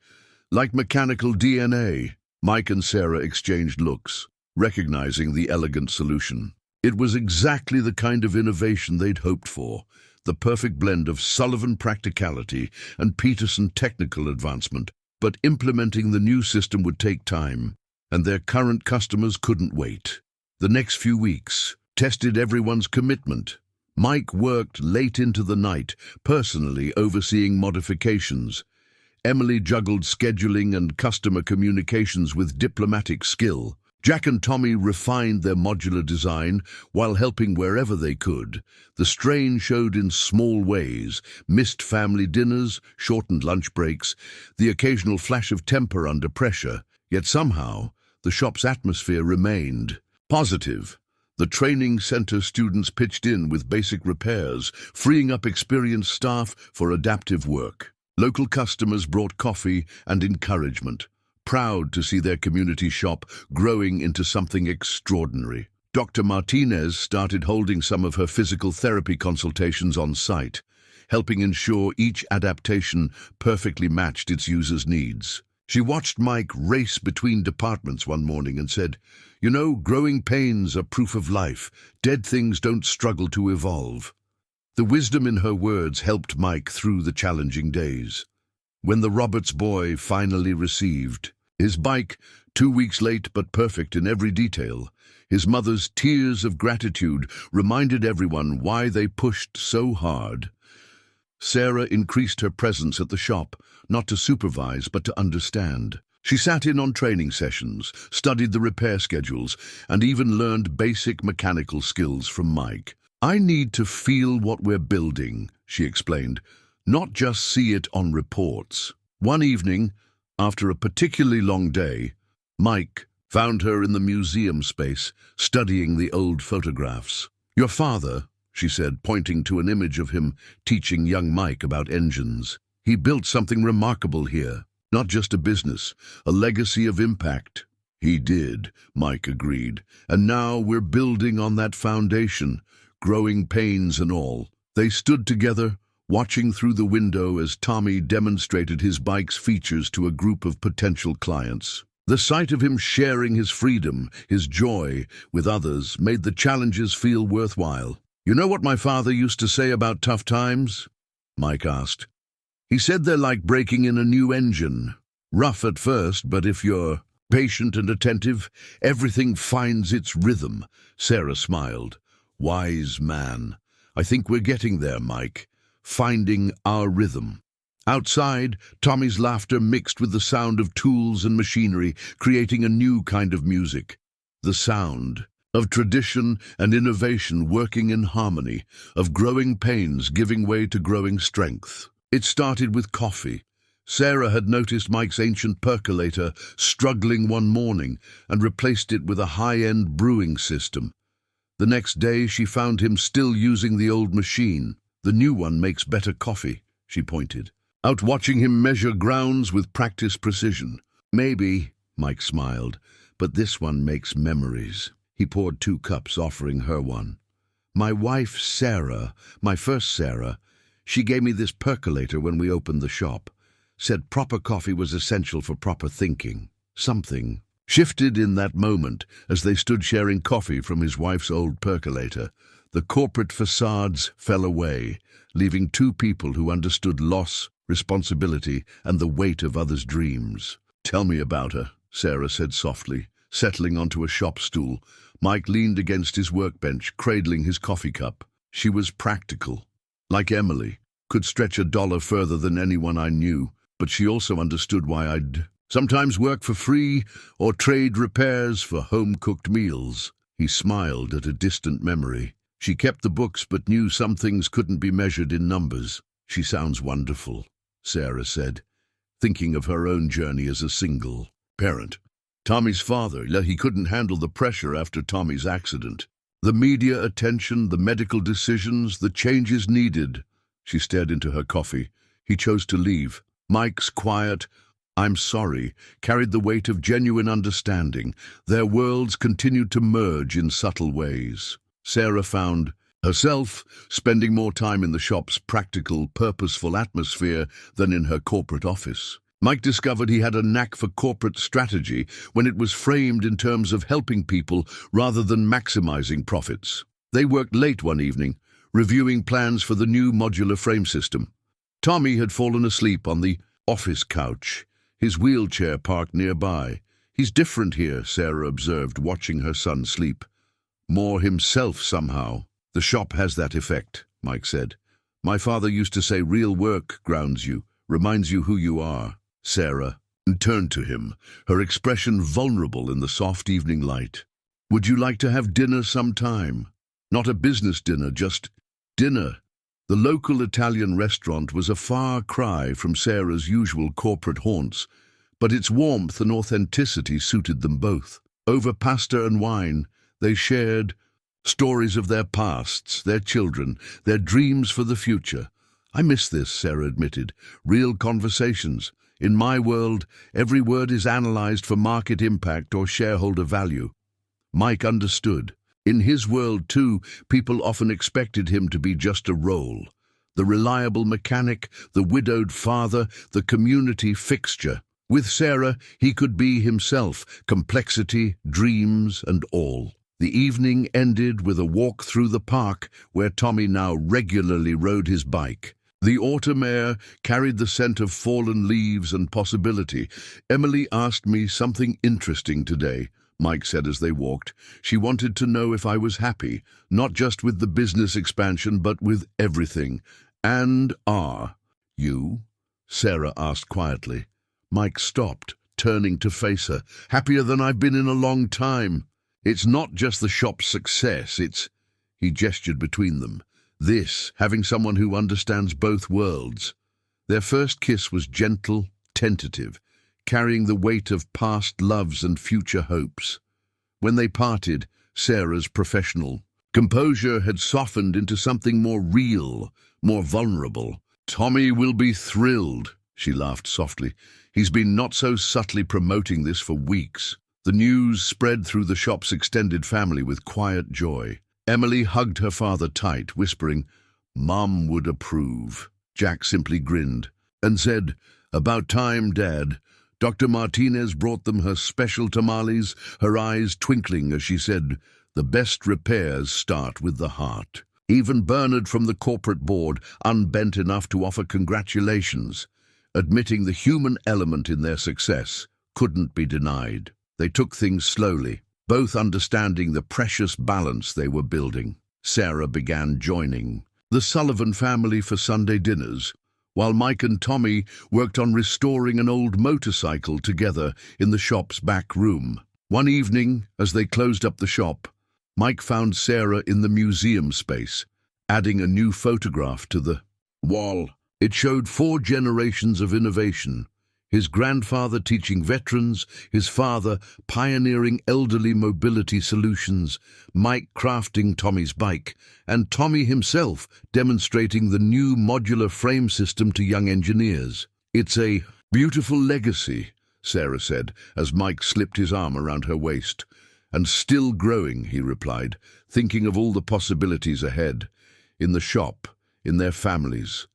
mechanical DNA." Mike and Sarah exchanged looks, recognizing the elegant solution. It was exactly the kind of innovation they'd hoped for, the perfect blend of Sullivan practicality and Peterson technical advancement. But implementing the new system would take time, and their current customers couldn't wait. The next few weeks tested everyone's commitment. Mike worked late into the night, personally overseeing modifications. Emily juggled scheduling and customer communications with diplomatic skill. Jack and Tommy refined their modular design while helping wherever they could. The strain showed in small ways: missed family dinners, shortened lunch breaks, the occasional flash of temper under pressure. Yet somehow, the shop's atmosphere remained positive. The training center students pitched in with basic repairs, freeing up experienced staff for adaptive work. Local customers brought coffee and encouragement, proud to see their community shop growing into something extraordinary. Dr. Martinez started holding some of her physical therapy consultations on site, helping ensure each adaptation perfectly matched its user's needs. She watched Mike race between departments one morning and said, "You know, growing pains are proof of life. Dead things don't struggle to evolve." The wisdom in her words helped Mike through the challenging days. When the Roberts boy finally received his bike, 2 weeks late but perfect in every detail, his mother's tears of gratitude reminded everyone why they pushed so hard. Sarah increased her presence at the shop, not to supervise but to understand. She sat in on training sessions, studied the repair schedules, and even learned basic mechanical skills from Mike. "I need to feel what we're building," she explained, not just see it on reports. One evening, after a particularly long day, Mike found her in the museum space, studying the old photographs. "Your father," she said, pointing to an image of him teaching young Mike about engines. "He built something remarkable here. Not just a business, a legacy of impact." "He did," Mike agreed. "And now we're building on that foundation, growing pains and all." They stood together, watching through the window as Tommy demonstrated his bike's features to a group of potential clients. The sight of him sharing his freedom, his joy, with others made the challenges feel worthwhile. "You know what my father used to say about tough times?" Mike asked. "He said they're like breaking in a new engine. Rough at first, but if you're patient and attentive, everything finds its rhythm." Sarah smiled. "Wise man. I think we're getting there, Mike. Finding our rhythm." Outside, Tommy's laughter mixed with the sound of tools and machinery, creating a new kind of music. The sound of tradition and innovation working in harmony, of growing pains giving way to growing strength. It started with coffee. Sarah had noticed Mike's ancient percolator struggling one morning and replaced it with a high-end brewing system. The next day she found him still using the old machine. "The new one makes better coffee," she pointed, out watching him measure grounds with practiced precision. "Maybe," Mike smiled, "but this one makes memories." He poured 2 cups, offering her one. "My wife, Sarah, my first Sarah, she gave me this percolator when we opened the shop. Said proper coffee was essential for proper thinking." Something shifted in that moment as they stood sharing coffee from his wife's old percolator. The corporate facades fell away, leaving 2 people who understood loss, responsibility, and the weight of others' dreams. "Tell me about her," Sarah said softly, settling onto a shop stool. Mike leaned against his workbench, cradling his coffee cup. "She was practical. Like Emily, could stretch $1 further than anyone I knew, but she also understood why I'd sometimes work for free or trade repairs for home-cooked meals." He smiled at a distant memory. "She kept the books but knew some things couldn't be measured in numbers." "She sounds wonderful," Sarah said, thinking of her own journey as a single parent. Tommy's father, he couldn't handle the pressure after Tommy's accident. The media attention, the medical decisions, the changes needed. She stared into her coffee. He chose to leave. Mike's quiet, "I'm sorry," carried the weight of genuine understanding. Their worlds continued to merge in subtle ways. Sarah found herself spending more time in the shop's practical, purposeful atmosphere than in her corporate office. Mike discovered he had a knack for corporate strategy when it was framed in terms of helping people rather than maximizing profits. They worked late one evening, reviewing plans for the new modular frame system. Tommy had fallen asleep on the office couch, his wheelchair parked nearby. "He's different here," Sarah observed, watching her son sleep. "More himself somehow." "The shop has that effect," Mike said. "My father used to say real work grounds you, reminds you who you are." Sarah turned to him, her expression vulnerable in the soft evening light. "Would you like to have dinner sometime? Not a business dinner, just dinner." The local Italian restaurant was a far cry from Sarah's usual corporate haunts, but its warmth and authenticity suited them both. Over pasta and wine, they shared stories of their pasts, their children, their dreams for the future. "I miss this," Sarah admitted. "Real conversations. In my world, every word is analyzed for market impact or shareholder value." Mike understood. In his world, too, people often expected him to be just a role. The reliable mechanic, the widowed father, the community fixture. With Sarah, he could be himself, complexity, dreams, and all. The evening ended with a walk through the park where Tommy now regularly rode his bike. The autumn air carried the scent of fallen leaves and possibility. "Emily asked me something interesting today," Mike said as they walked. "She wanted to know if I was happy, not just with the business expansion, but with everything." "And are you?" Sarah asked quietly. Mike stopped, turning to face her. "Happier than I've been in a long time. It's not just the shop's success, it's—" He gestured between them. Having someone who understands both worlds. Their first kiss was gentle, tentative, carrying the weight of past loves and future hopes. When they parted, Sarah's professional composure had softened into something more real, more vulnerable. "Tommy will be thrilled," she laughed softly. "He's been not so subtly promoting this for weeks." The news spread through the shop's extended family with quiet joy. Emily hugged her father tight, whispering, "Mom would approve." Jack simply grinned and said, "About time, Dad." Dr. Martinez brought them her special tamales, her eyes twinkling as she said, "The best repairs start with the heart." Even Bernard from the corporate board, unbent enough to offer congratulations, admitting the human element in their success couldn't be denied. They took things slowly, both understanding the precious balance they were building. Sarah began joining the Sullivan family for Sunday dinners, while Mike and Tommy worked on restoring an old motorcycle together in the shop's back room. One evening, as they closed up the shop, Mike found Sarah in the museum space, adding a new photograph to the wall. It showed 4 generations of innovation. His grandfather teaching veterans, his father pioneering elderly mobility solutions, Mike crafting Tommy's bike, and Tommy himself demonstrating the new modular frame system to young engineers. "It's a beautiful legacy," Sarah said, as Mike slipped his arm around her waist. "And still growing," he replied, thinking of all the possibilities ahead. In the shop, in their families,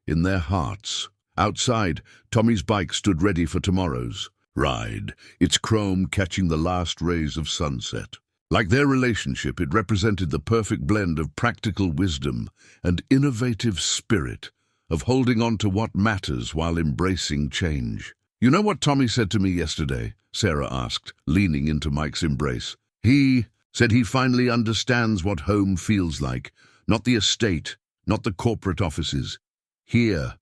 in their hearts. Outside, Tommy's bike stood ready for tomorrow's ride, its chrome catching the last rays of sunset. Like their relationship, it represented the perfect blend of practical wisdom and innovative spirit, of holding on to what matters while embracing change. "You know what Tommy said to me yesterday?" Sarah asked, leaning into Mike's embrace. "He said he finally understands what home feels like. Not the estate, not the corporate offices. Here,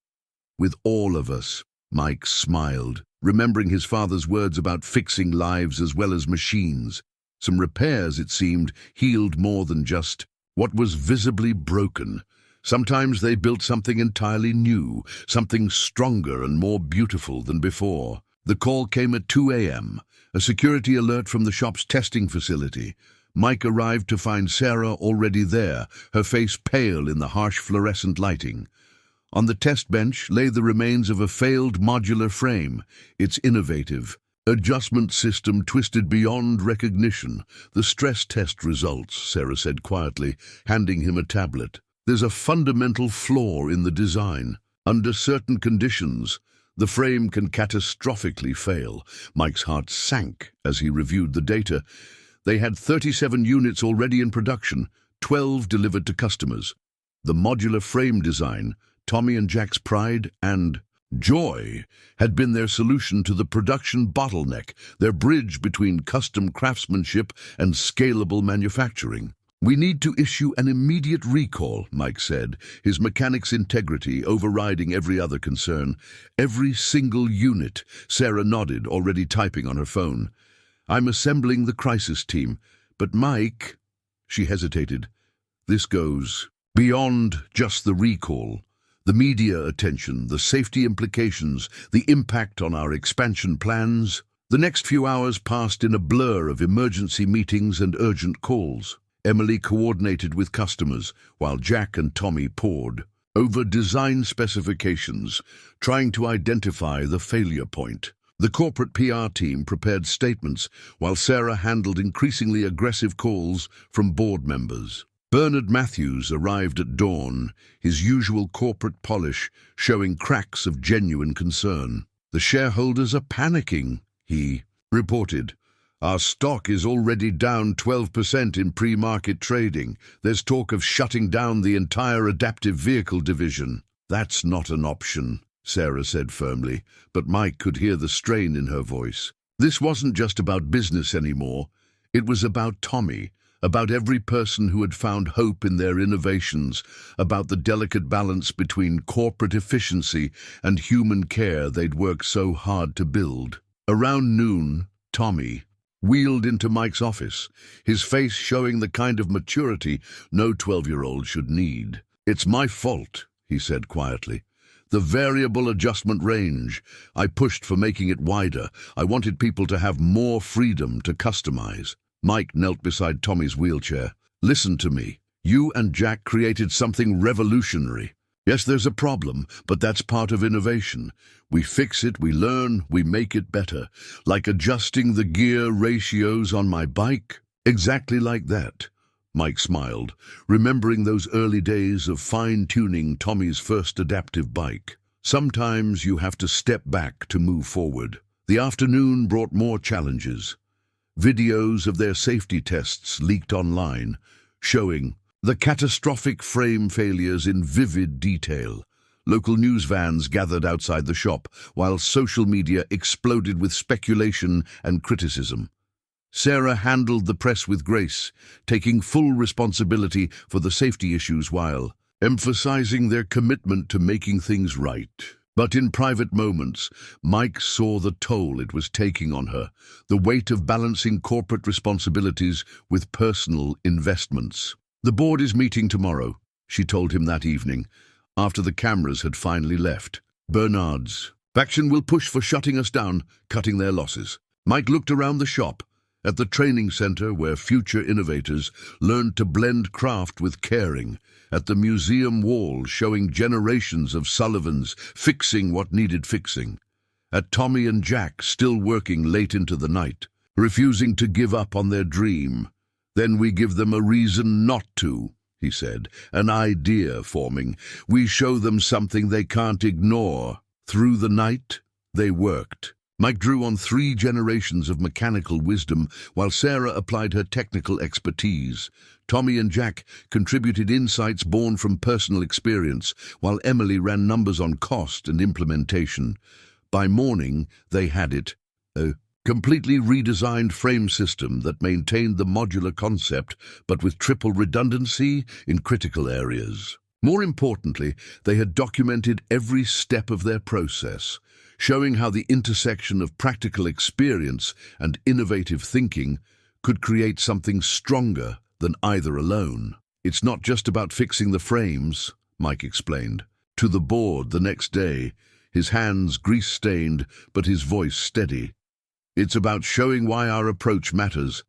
with all of us." Mike smiled, remembering his father's words about fixing lives as well as machines. Some repairs, it seemed, healed more than just what was visibly broken. Sometimes they built something entirely new, something stronger and more beautiful than before. The call came at 2 a.m., a security alert from the shop's testing facility. Mike arrived to find Sarah already there, her face pale in the harsh fluorescent lighting. On the test bench lay the remains of a failed modular frame, its innovative adjustment system twisted beyond recognition. "The stress test results," Sarah said quietly, handing him a tablet. "There's a fundamental flaw in the design. Under certain conditions, the frame can catastrophically fail." Mike's heart sank as he reviewed the data. They had 37 units already in production, 12 delivered to customers. The modular frame design, Tommy and Jack's pride and joy, had been their solution to the production bottleneck, their bridge between custom craftsmanship and scalable manufacturing. "We need to issue an immediate recall," Mike said, his mechanic's integrity overriding every other concern. "Every single unit." Sarah nodded, already typing on her phone. "I'm assembling the crisis team. But Mike," she hesitated, "this goes beyond just the recall. The media attention, the safety implications, the impact on our expansion plans." The next few hours passed in a blur of emergency meetings and urgent calls. Emily coordinated with customers, while Jack and Tommy pored over design specifications, trying to identify the failure point. The corporate PR team prepared statements, while Sarah handled increasingly aggressive calls from board members. Bernard Matthews arrived at dawn, his usual corporate polish showing cracks of genuine concern. "The shareholders are panicking," he reported. "Our stock is already down 12% in pre-market trading. There's talk of shutting down the entire adaptive vehicle division." "That's not an option," Sarah said firmly, but Mike could hear the strain in her voice. This wasn't just about business anymore. It was about Tommy, about every person who had found hope in their innovations, about the delicate balance between corporate efficiency and human care they'd worked so hard to build. Around noon, Tommy wheeled into Mike's office, his face showing the kind of maturity no 12-year-old should need. "It's my fault," he said quietly. "The variable adjustment range. I pushed for making it wider. I wanted people to have more freedom to customize." Mike knelt beside Tommy's wheelchair. "Listen to me. You and Jack created something revolutionary. Yes, there's a problem, but that's part of innovation. We fix it, we learn, we make it better. Like adjusting the gear ratios on my bike." "Exactly like that." Mike smiled, remembering those early days of fine-tuning Tommy's first adaptive bike. Sometimes you have to step back to move forward. The afternoon brought more challenges. Videos of their safety tests leaked online, showing the catastrophic frame failures in vivid detail. Local news vans gathered outside the shop, while social media exploded with speculation and criticism. Sarah handled the press with grace, taking full responsibility for the safety issues while emphasizing their commitment to making things right. But in private moments, Mike saw the toll it was taking on her, the weight of balancing corporate responsibilities with personal investments. "The board is meeting tomorrow," she told him that evening, after the cameras had finally left. "Bernard's faction will push for shutting us down, cutting their losses." Mike looked around the shop, at the training center where future innovators learned to blend craft with caring, at the museum wall showing generations of Sullivans fixing what needed fixing, at Tommy and Jack still working late into the night, refusing to give up on their dream. "Then we give them a reason not to," he said, "an idea forming. We show them something they can't ignore." Through the night, they worked. Mike drew on 3 generations of mechanical wisdom, while Sarah applied her technical expertise. Tommy and Jack contributed insights born from personal experience, while Emily ran numbers on cost and implementation. By morning, they had it, a completely redesigned frame system that maintained the modular concept, but with triple redundancy in critical areas. More importantly, they had documented every step of their process, showing how the intersection of practical experience and innovative thinking could create something stronger than either alone. "It's not just about fixing the frames," Mike explained. To the board the next day, his hands grease-stained but his voice steady. "It's about showing why our approach matters.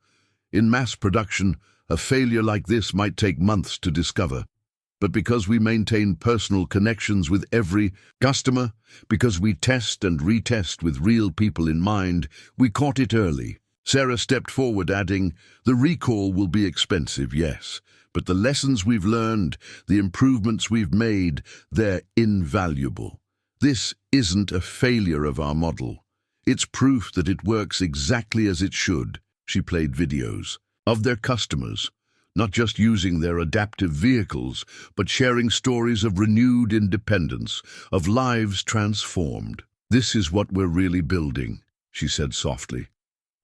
In mass production, a failure like this might take months to discover. But because we maintain personal connections with every customer, because we test and retest with real people in mind, we caught it early." Sarah stepped forward, adding, "The recall will be expensive, yes, but the lessons we've learned, the improvements we've made, they're invaluable. This isn't a failure of our model. It's proof that it works exactly as it should." She played videos of their customers, not just using their adaptive vehicles, but sharing stories of renewed independence, of lives transformed. "This is what we're really building," she said softly.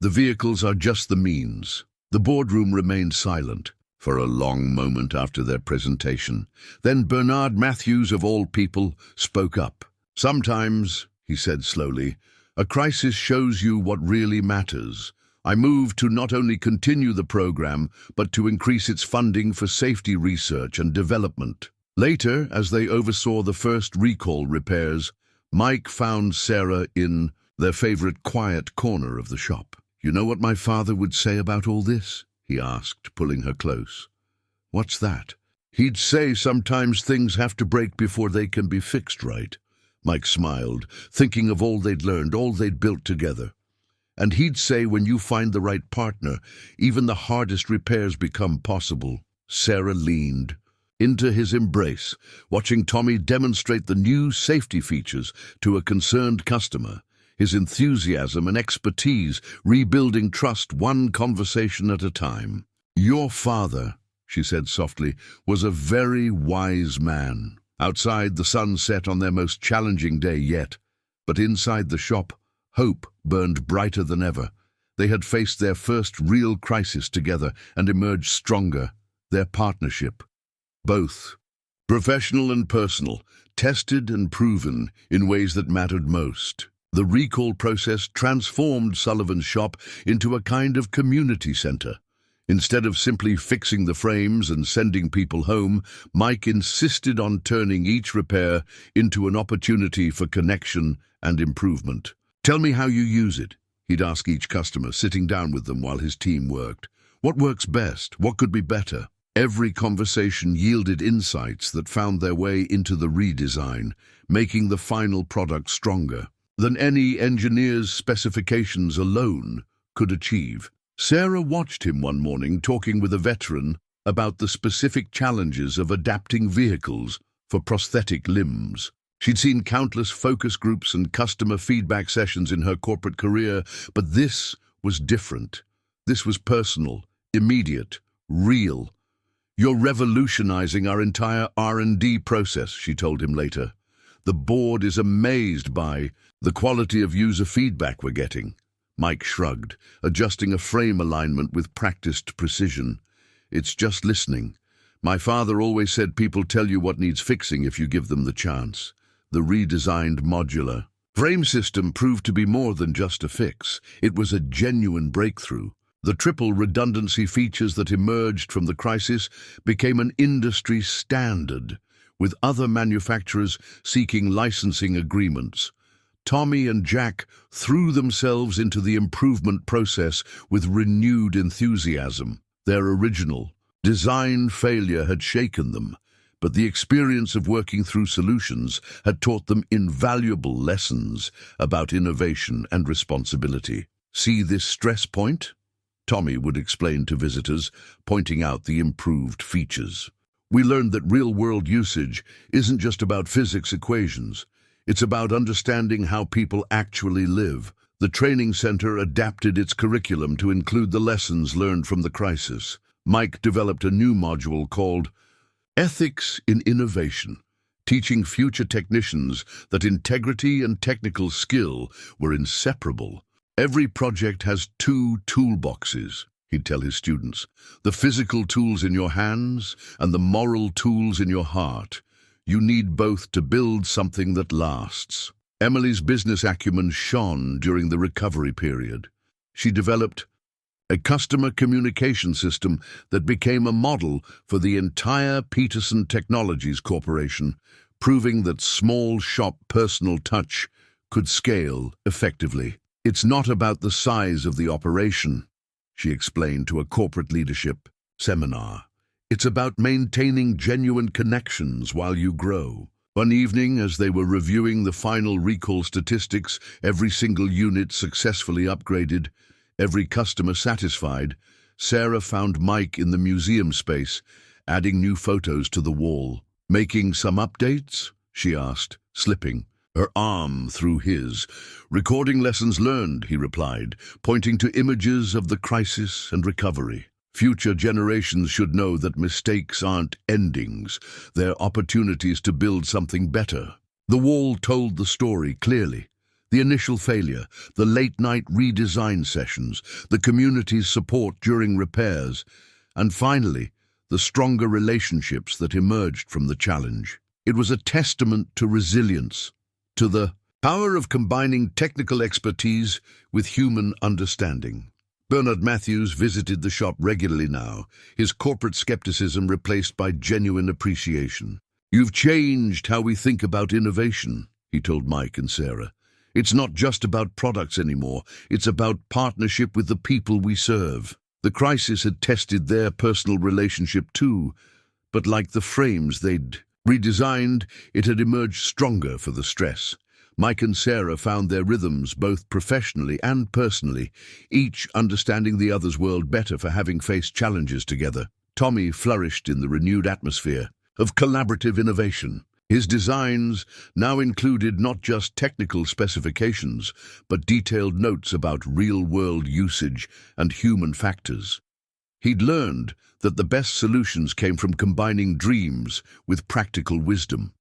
"The vehicles are just the means." The boardroom remained silent for a long moment after their presentation. Then Bernard Matthews, of all people, spoke up. "Sometimes," he said slowly, "a crisis shows you what really matters. I moved to not only continue the program, but to increase its funding for safety research and development." Later, as they oversaw the first recall repairs, Mike found Sarah in their favorite quiet corner of the shop. "You know what my father would say about all this?" he asked, pulling her close. "What's that?" "He'd say sometimes things have to break before they can be fixed right." Mike smiled, thinking of all they'd learned, all they'd built together. "And he'd say when you find the right partner, even the hardest repairs become possible." Sarah leaned into his embrace, watching Tommy demonstrate the new safety features to a concerned customer, his enthusiasm and expertise rebuilding trust one conversation at a time. "Your father," she said softly, "was a very wise man." Outside, the sun set on their most challenging day yet, but inside the shop, hope burned brighter than ever. They had faced their first real crisis together and emerged stronger, their partnership. Both, professional and personal, tested and proven in ways that mattered most. The recall process transformed Sullivan's shop into a kind of community center. Instead of simply fixing the frames and sending people home, Mike insisted on turning each repair into an opportunity for connection and improvement. "Tell me how you use it," he'd ask each customer, sitting down with them while his team worked. "What works best? What could be better?" Every conversation yielded insights that found their way into the redesign, making the final product stronger than any engineer's specifications alone could achieve. Sarah watched him one morning talking with a veteran about the specific challenges of adapting vehicles for prosthetic limbs. She'd seen countless focus groups and customer feedback sessions in her corporate career, but this was different. This was personal, immediate, real. "You're revolutionizing our entire R&D process," she told him later. "The board is amazed by the quality of user feedback we're getting." Mike shrugged, adjusting a frame alignment with practiced precision. "It's just listening. My father always said people tell you what needs fixing if you give them the chance." The redesigned modular frame system proved to be more than just a fix. It was a genuine breakthrough. The triple redundancy features that emerged from the crisis became an industry standard, with other manufacturers seeking licensing agreements. Tommy and Jack threw themselves into the improvement process with renewed enthusiasm. Their original design failure had shaken them, but the experience of working through solutions had taught them invaluable lessons about innovation and responsibility. "See this stress point?" Tommy would explain to visitors, pointing out the improved features. "We learned that real-world usage isn't just about physics equations. It's about understanding how people actually live." The training center adapted its curriculum to include the lessons learned from the crisis. Mike developed a new module called Ethics in Innovation, teaching future technicians that integrity and technical skill were inseparable. "Every project has two toolboxes," he'd tell his students. "The physical tools in your hands and the moral tools in your heart. You need both to build something that lasts." Emily's business acumen shone during the recovery period. She developed a customer communication system that became a model for the entire Peterson Technologies Corporation, proving that small shop personal touch could scale effectively. "It's not about the size of the operation," she explained to a corporate leadership seminar. "It's about maintaining genuine connections while you grow." One evening, as they were reviewing the final recall statistics, every single unit successfully upgraded, every customer satisfied, Sarah found Mike in the museum space, adding new photos to the wall. "Making some updates?" she asked, slipping her arm through his. "Recording lessons learned," he replied, pointing to images of the crisis and recovery. "Future generations should know that mistakes aren't endings, they're opportunities to build something better." The wall told the story clearly. The initial failure, the late-night redesign sessions, the community's support during repairs, and finally, the stronger relationships that emerged from the challenge. It was a testament to resilience, to the power of combining technical expertise with human understanding. Bernard Matthews visited the shop regularly now, his corporate skepticism replaced by genuine appreciation. "You've changed how we think about innovation," he told Mike and Sarah. "It's not just about products anymore, it's about partnership with the people we serve." The crisis had tested their personal relationship too, but like the frames they'd redesigned, it had emerged stronger for the stress. Mike and Sarah found their rhythms both professionally and personally, each understanding the other's world better for having faced challenges together. Tommy flourished in the renewed atmosphere of collaborative innovation. His designs now included not just technical specifications, but detailed notes about real-world usage and human factors. He'd learned that the best solutions came from combining dreams with practical wisdom.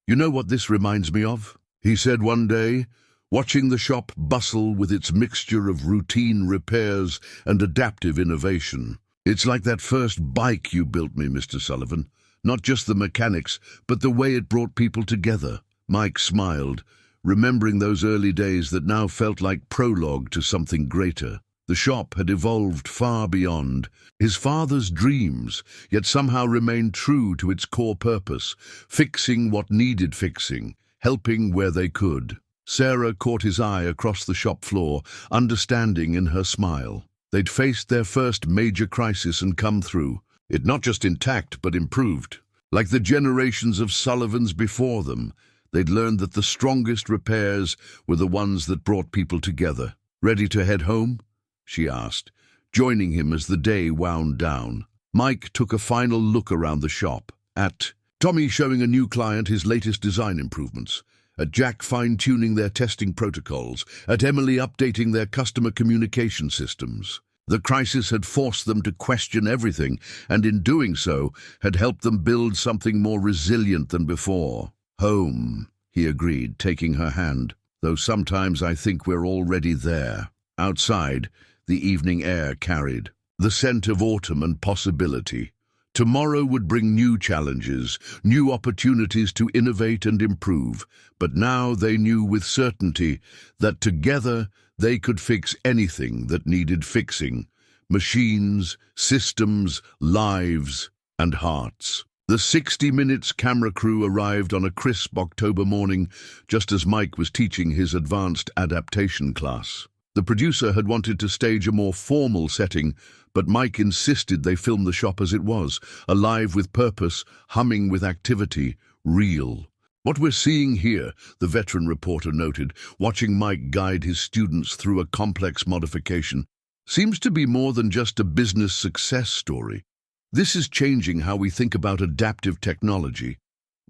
"You know what this reminds me of?" he said one day, watching the shop bustle with its mixture of routine repairs and adaptive innovation. "It's like that first bike you built me, Mr. Sullivan. Not just the mechanics, but the way it brought people together." Mike smiled, remembering those early days that now felt like prologue to something greater. The shop had evolved far beyond his father's dreams, yet somehow remained true to its core purpose, fixing what needed fixing, helping where they could. Sarah caught his eye across the shop floor, understanding in her smile. They'd faced their first major crisis and come through, it not just intact but improved. Like the generations of Sullivans before them, they'd learned that the strongest repairs were the ones that brought people together. "Ready to head home?" she asked, joining him as the day wound down. Mike took a final look around the shop, at Tommy showing a new client his latest design improvements, at Jack fine-tuning their testing protocols, at Emily updating their customer communication systems. The crisis had forced them to question everything, and in doing so, had helped them build something more resilient than before. "Home," he agreed, taking her hand, "though sometimes I think we're already there." Outside, the evening air carried the scent of autumn and possibility. Tomorrow would bring new challenges, new opportunities to innovate and improve, but now they knew with certainty that together they could fix anything that needed fixing: machines, systems, lives, and hearts. The 60 Minutes camera crew arrived on a crisp October morning, just as Mike was teaching his advanced adaptation class. The producer had wanted to stage a more formal setting, but Mike insisted they film the shop as it was, alive with purpose, humming with activity, real. "What we're seeing here," the veteran reporter noted, watching Mike guide his students through a complex modification, "seems to be more than just a business success story. This is changing how we think about adaptive technology."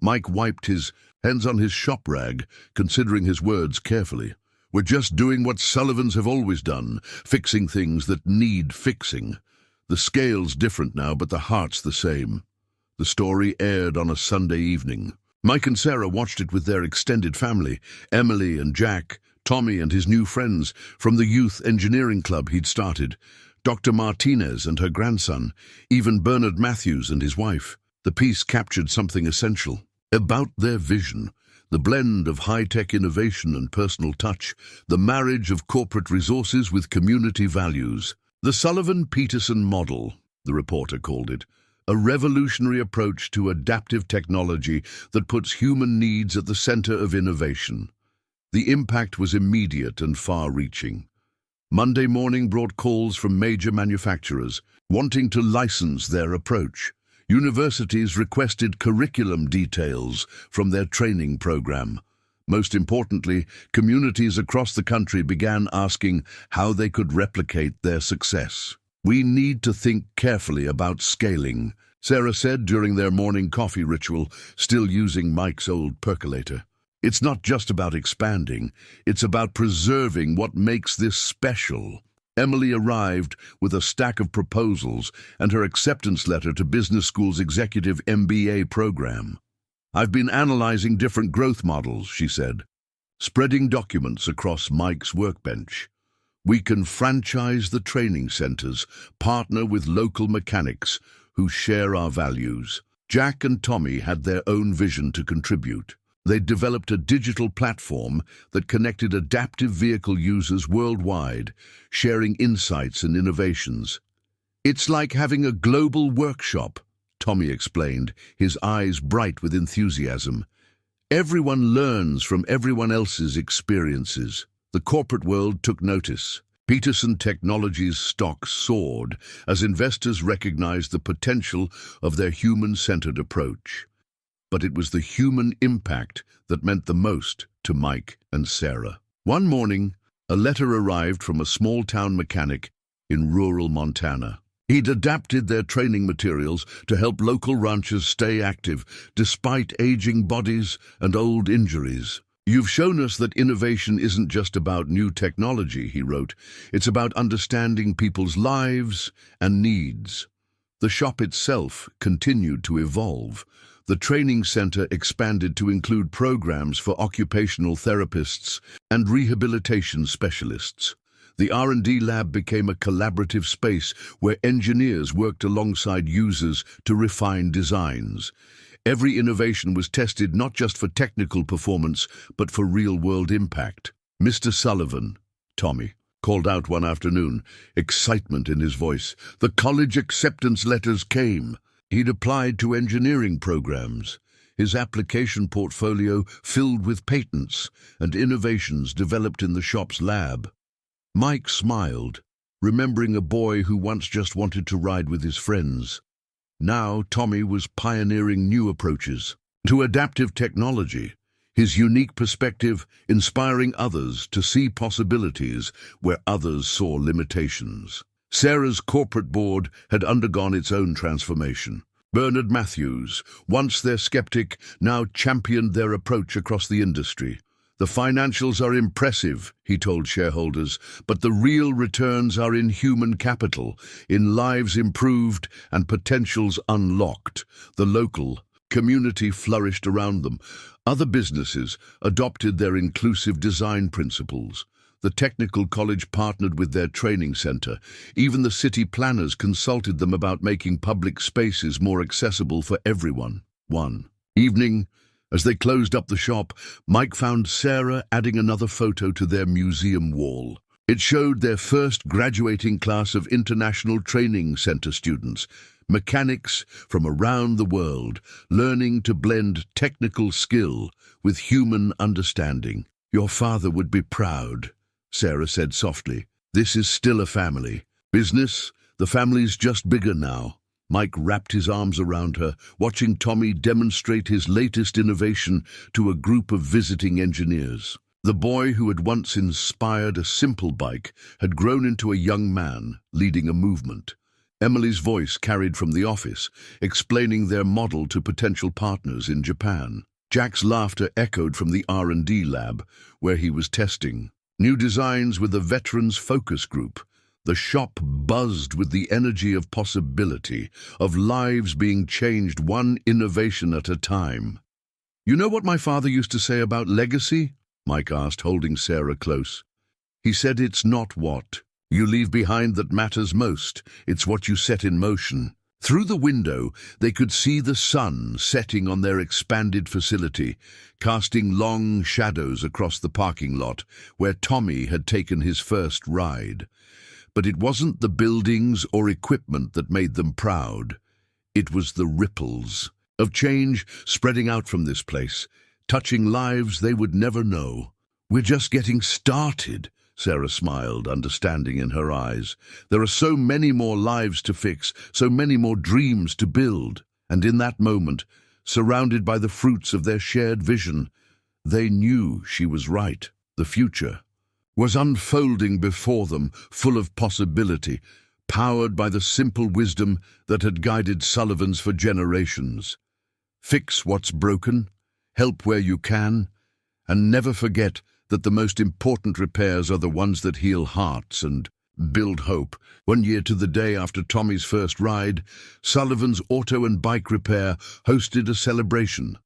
Mike wiped his hands on his shop rag, considering his words carefully. "We're just doing what Sullivans have always done, fixing things that need fixing. The scale's different now, but the heart's the same." The story aired on a Sunday evening. Mike and Sarah watched it with their extended family, Emily and Jack, Tommy and his new friends from the youth engineering club he'd started, Dr. Martinez and her grandson, even Bernard Matthews and his wife. The piece captured something essential about their vision. The blend of high-tech innovation and personal touch, the marriage of corporate resources with community values. The Sullivan-Peterson model, the reporter called it, a revolutionary approach to adaptive technology that puts human needs at the center of innovation. The impact was immediate and far-reaching. Monday morning brought calls from major manufacturers wanting to license their approach. Universities requested curriculum details from their training program. Most importantly, communities across the country began asking how they could replicate their success. "We need to think carefully about scaling," Sarah said during their morning coffee ritual, still using Mike's old percolator. "It's not just about expanding, it's about preserving what makes this special." Emily arrived with a stack of proposals and her acceptance letter to business school's executive MBA program. "I've been analyzing different growth models," she said, spreading documents across Mike's workbench. "We can franchise the training centers, partner with local mechanics who share our values." Jack and Tommy had their own vision to contribute. They developed a digital platform that connected adaptive vehicle users worldwide, sharing insights and innovations. "It's like having a global workshop," Tommy explained, his eyes bright with enthusiasm. "Everyone learns from everyone else's experiences." The corporate world took notice. Peterson Technologies' stock soared as investors recognized the potential of their human-centered approach. But it was the human impact that meant the most to Mike and Sarah. One morning, a letter arrived from a small-town mechanic in rural Montana. He'd adapted their training materials to help local ranchers stay active despite aging bodies and old injuries. "You've shown us that innovation isn't just about new technology," he wrote. "It's about understanding people's lives and needs." The shop itself continued to evolve. The training center expanded to include programs for occupational therapists and rehabilitation specialists. The R&D lab became a collaborative space where engineers worked alongside users to refine designs. Every innovation was tested not just for technical performance, but for real-world impact. "Mr. Sullivan," Tommy called out one afternoon, excitement in his voice. The college acceptance letters came. He'd applied to engineering programs, his application portfolio filled with patents and innovations developed in the shop's lab. Mike smiled, remembering a boy who once just wanted to ride with his friends. Now Tommy was pioneering new approaches to adaptive technology, his unique perspective inspiring others to see possibilities where others saw limitations. Sarah's corporate board had undergone its own transformation. Bernard Matthews, once their skeptic, now championed their approach across the industry. The financials are impressive, he told shareholders, but the real returns are in human capital, in lives improved and potentials unlocked. The local community flourished around them. Other businesses adopted their inclusive design principles. The technical college partnered with their training center. Even the city planners consulted them about making public spaces more accessible for everyone. One evening, as they closed up the shop, Mike found Sarah adding another photo to their museum wall. It showed their first graduating class of International Training Center students, mechanics from around the world, learning to blend technical skill with human understanding. Your father would be proud, Sarah said softly. This is still a family. Business, the family's just bigger now. Mike wrapped his arms around her, watching Tommy demonstrate his latest innovation to a group of visiting engineers. The boy who had once inspired a simple bike had grown into a young man, leading a movement. Emily's voice carried from the office, explaining their model to potential partners in Japan. Jack's laughter echoed from the R&D lab, where he was testing new designs with a veterans focus group. The shop buzzed with the energy of possibility, of lives being changed one innovation at a time. You know what my father used to say about legacy? Mike asked, holding Sarah close. He said it's not what you leave behind that matters most, it's what you set in motion. Through the window, they could see the sun setting on their expanded facility, casting long shadows across the parking lot where Tommy had taken his first ride. But it wasn't the buildings or equipment that made them proud. It was the ripples of change spreading out from this place, touching lives they would never know. We're just getting started, Sarah smiled, understanding in her eyes. There are so many more lives to fix, so many more dreams to build. And in that moment, surrounded by the fruits of their shared vision, they knew she was right. The future was unfolding before them, full of possibility, powered by the simple wisdom that had guided Sullivans for generations. Fix what's broken, help where you can, and never forget that the most important repairs are the ones that heal hearts and build hope. 1 year to the day after Tommy's first ride, Sullivan's Auto and Bike Repair hosted a celebration.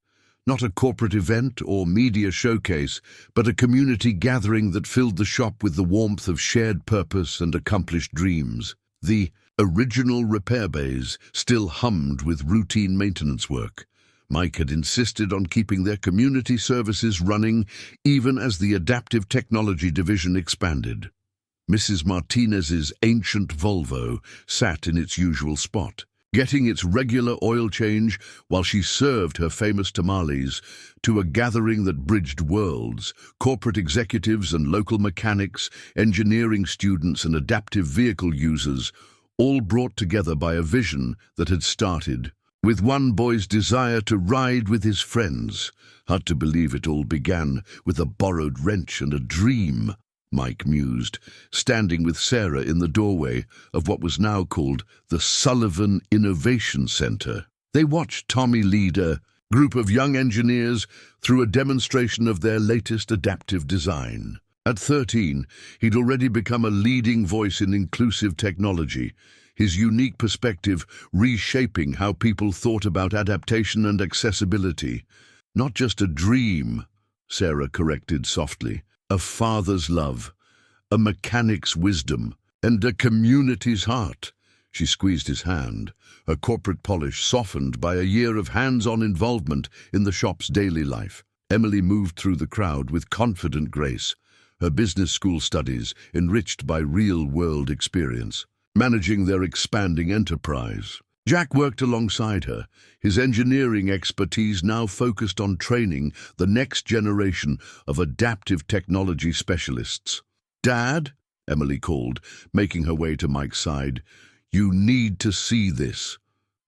Not a corporate event or media showcase, but a community gathering that filled the shop with the warmth of shared purpose and accomplished dreams. The original repair bays still hummed with routine maintenance work. Mike had insisted on keeping their community services running even as the adaptive technology division expanded. Mrs. Martinez's ancient Volvo sat in its usual spot, getting its regular oil change while she served her famous tamales to a gathering that bridged worlds. Corporate executives and local mechanics, engineering students and adaptive vehicle users, all brought together by a vision that had started with one boy's desire to ride with his friends. Hard to believe it all began with a borrowed wrench and a dream, Mike mused, standing with Sarah in the doorway of what was now called the Sullivan Innovation Center. They watched Tommy lead a group of young engineers through a demonstration of their latest adaptive design. At 13, he'd already become a leading voice in inclusive technology, his unique perspective reshaping how people thought about adaptation and accessibility. Not just a dream, Sarah corrected softly, a father's love, a mechanic's wisdom, and a community's heart. She squeezed his hand, her corporate polish softened by a year of hands-on involvement in the shop's daily life. Emily moved through the crowd with confident grace, her business school studies enriched by real-world experience, managing their expanding enterprise. Jack worked alongside her, his engineering expertise now focused on training the next generation of adaptive technology specialists. "Dad," Emily called, making her way to Mike's side, "you need to see this."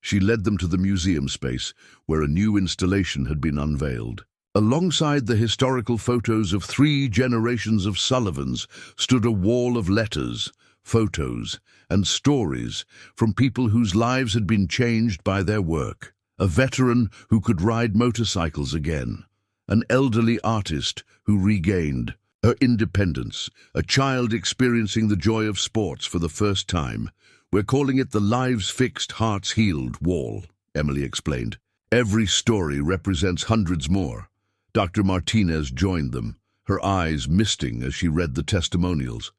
She led them to the museum space, where a new installation had been unveiled. Alongside the historical photos of 3 generations of Sullivans stood a wall of letters, photos, and stories from people whose lives had been changed by their work. A veteran who could ride motorcycles again, an elderly artist who regained her independence, a child experiencing the joy of sports for the first time. "We're calling it the Lives Fixed, Hearts Healed wall," Emily explained. "Every story represents hundreds more." Dr. Martinez joined them, her eyes misting as she read the testimonials.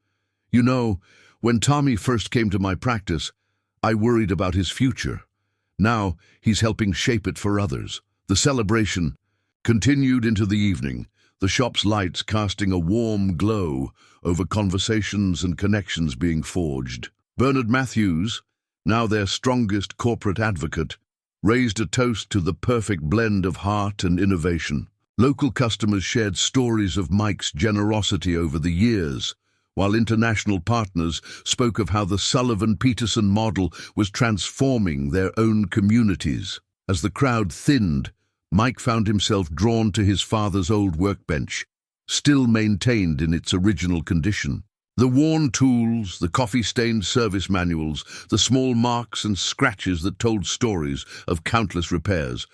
"You know, when Tommy first came to my practice, I worried about his future. Now he's helping shape it for others." The celebration continued into the evening, the shop's lights casting a warm glow over conversations and connections being forged. Bernard Matthews, now their strongest corporate advocate, raised a toast to the perfect blend of heart and innovation. Local customers shared stories of Mike's generosity over the years, while international partners spoke of how the Sullivan-Peterson model was transforming their own communities. As the crowd thinned, Mike found himself drawn to his father's old workbench, still maintained in its original condition. The worn tools, the coffee-stained service manuals, the small marks and scratches that told stories of countless repairs,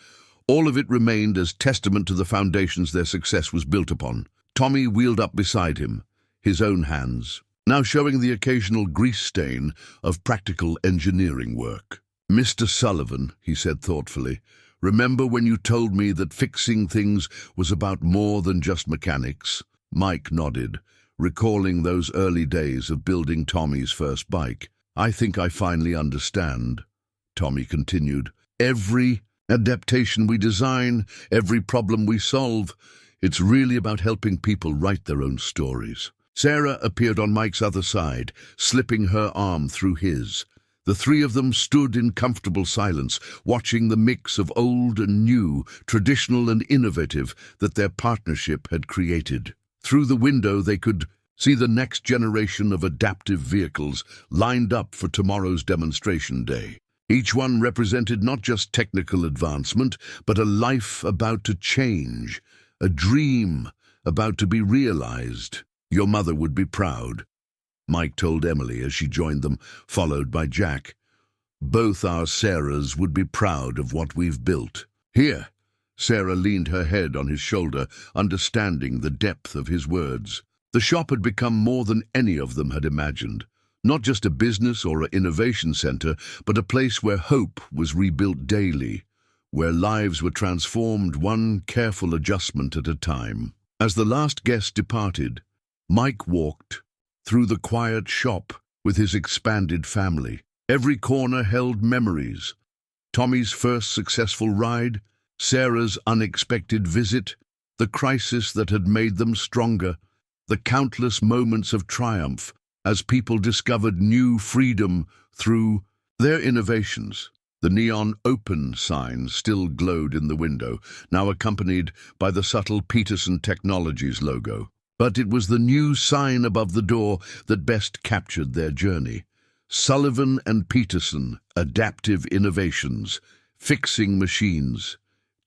all of it remained as testament to the foundations their success was built upon. Tommy wheeled up beside him, his own hands, now showing the occasional grease stain of practical engineering work. "Mr. Sullivan," he said thoughtfully, "remember when you told me that fixing things was about more than just mechanics?" Mike nodded, recalling those early days of building Tommy's first bike. "I think I finally understand," Tommy continued. "Every adaptation we design, every problem we solve, it's really about helping people write their own stories." Sarah appeared on Mike's other side, slipping her arm through his. The 3 of them stood in comfortable silence, watching the mix of old and new, traditional and innovative, that their partnership had created. Through the window they could see the next generation of adaptive vehicles lined up for tomorrow's demonstration day. Each one represented not just technical advancement, but a life about to change, a dream about to be realized. "Your mother would be proud," Mike told Emily as she joined them, followed by Jack. "Both our Sarahs would be proud of what we've built." "Here." Sarah leaned her head on his shoulder, understanding the depth of his words. The shop had become more than any of them had imagined. Not just a business or an innovation center, but a place where hope was rebuilt daily, where lives were transformed one careful adjustment at a time. As the last guest departed, Mike walked through the quiet shop with his expanded family. Every corner held memories. Tommy's first successful ride, Sarah's unexpected visit, the crisis that had made them stronger, the countless moments of triumph as people discovered new freedom through their innovations. The neon "Open" sign still glowed in the window, now accompanied by the subtle Peterson Technologies logo. But it was the new sign above the door that best captured their journey. Sullivan and Peterson, adaptive innovations, fixing machines,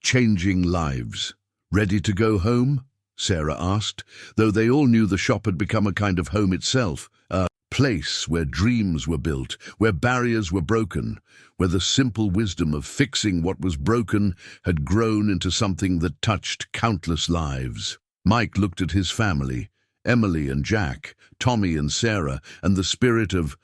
changing lives. "Ready to go home?" Sarah asked, though they all knew the shop had become a kind of home itself, a place where dreams were built, where barriers were broken, where the simple wisdom of fixing what was broken had grown into something that touched countless lives. Mike looked at his family, Emily and Jack, Tommy and Sarah, and the spirit of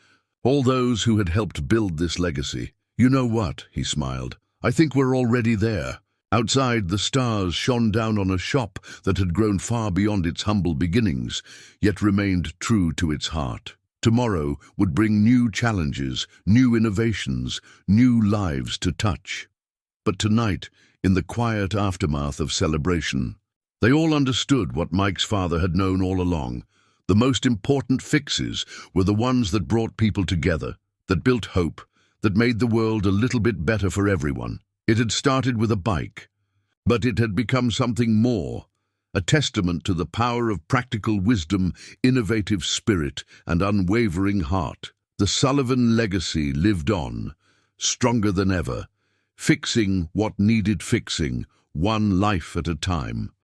all those who had helped build this legacy. "You know what?" he smiled. "I think we're already there." Outside, the stars shone down on a shop that had grown far beyond its humble beginnings, yet remained true to its heart. Tomorrow would bring new challenges, new innovations, new lives to touch. But tonight, in the quiet aftermath of celebration, they all understood what Mike's father had known all along. The most important fixes were the ones that brought people together, that built hope, that made the world a little bit better for everyone. It had started with a bike, but it had become something more, a testament to the power of practical wisdom, innovative spirit, and unwavering heart. The Sullivan legacy lived on, stronger than ever, fixing what needed fixing, one life at a time.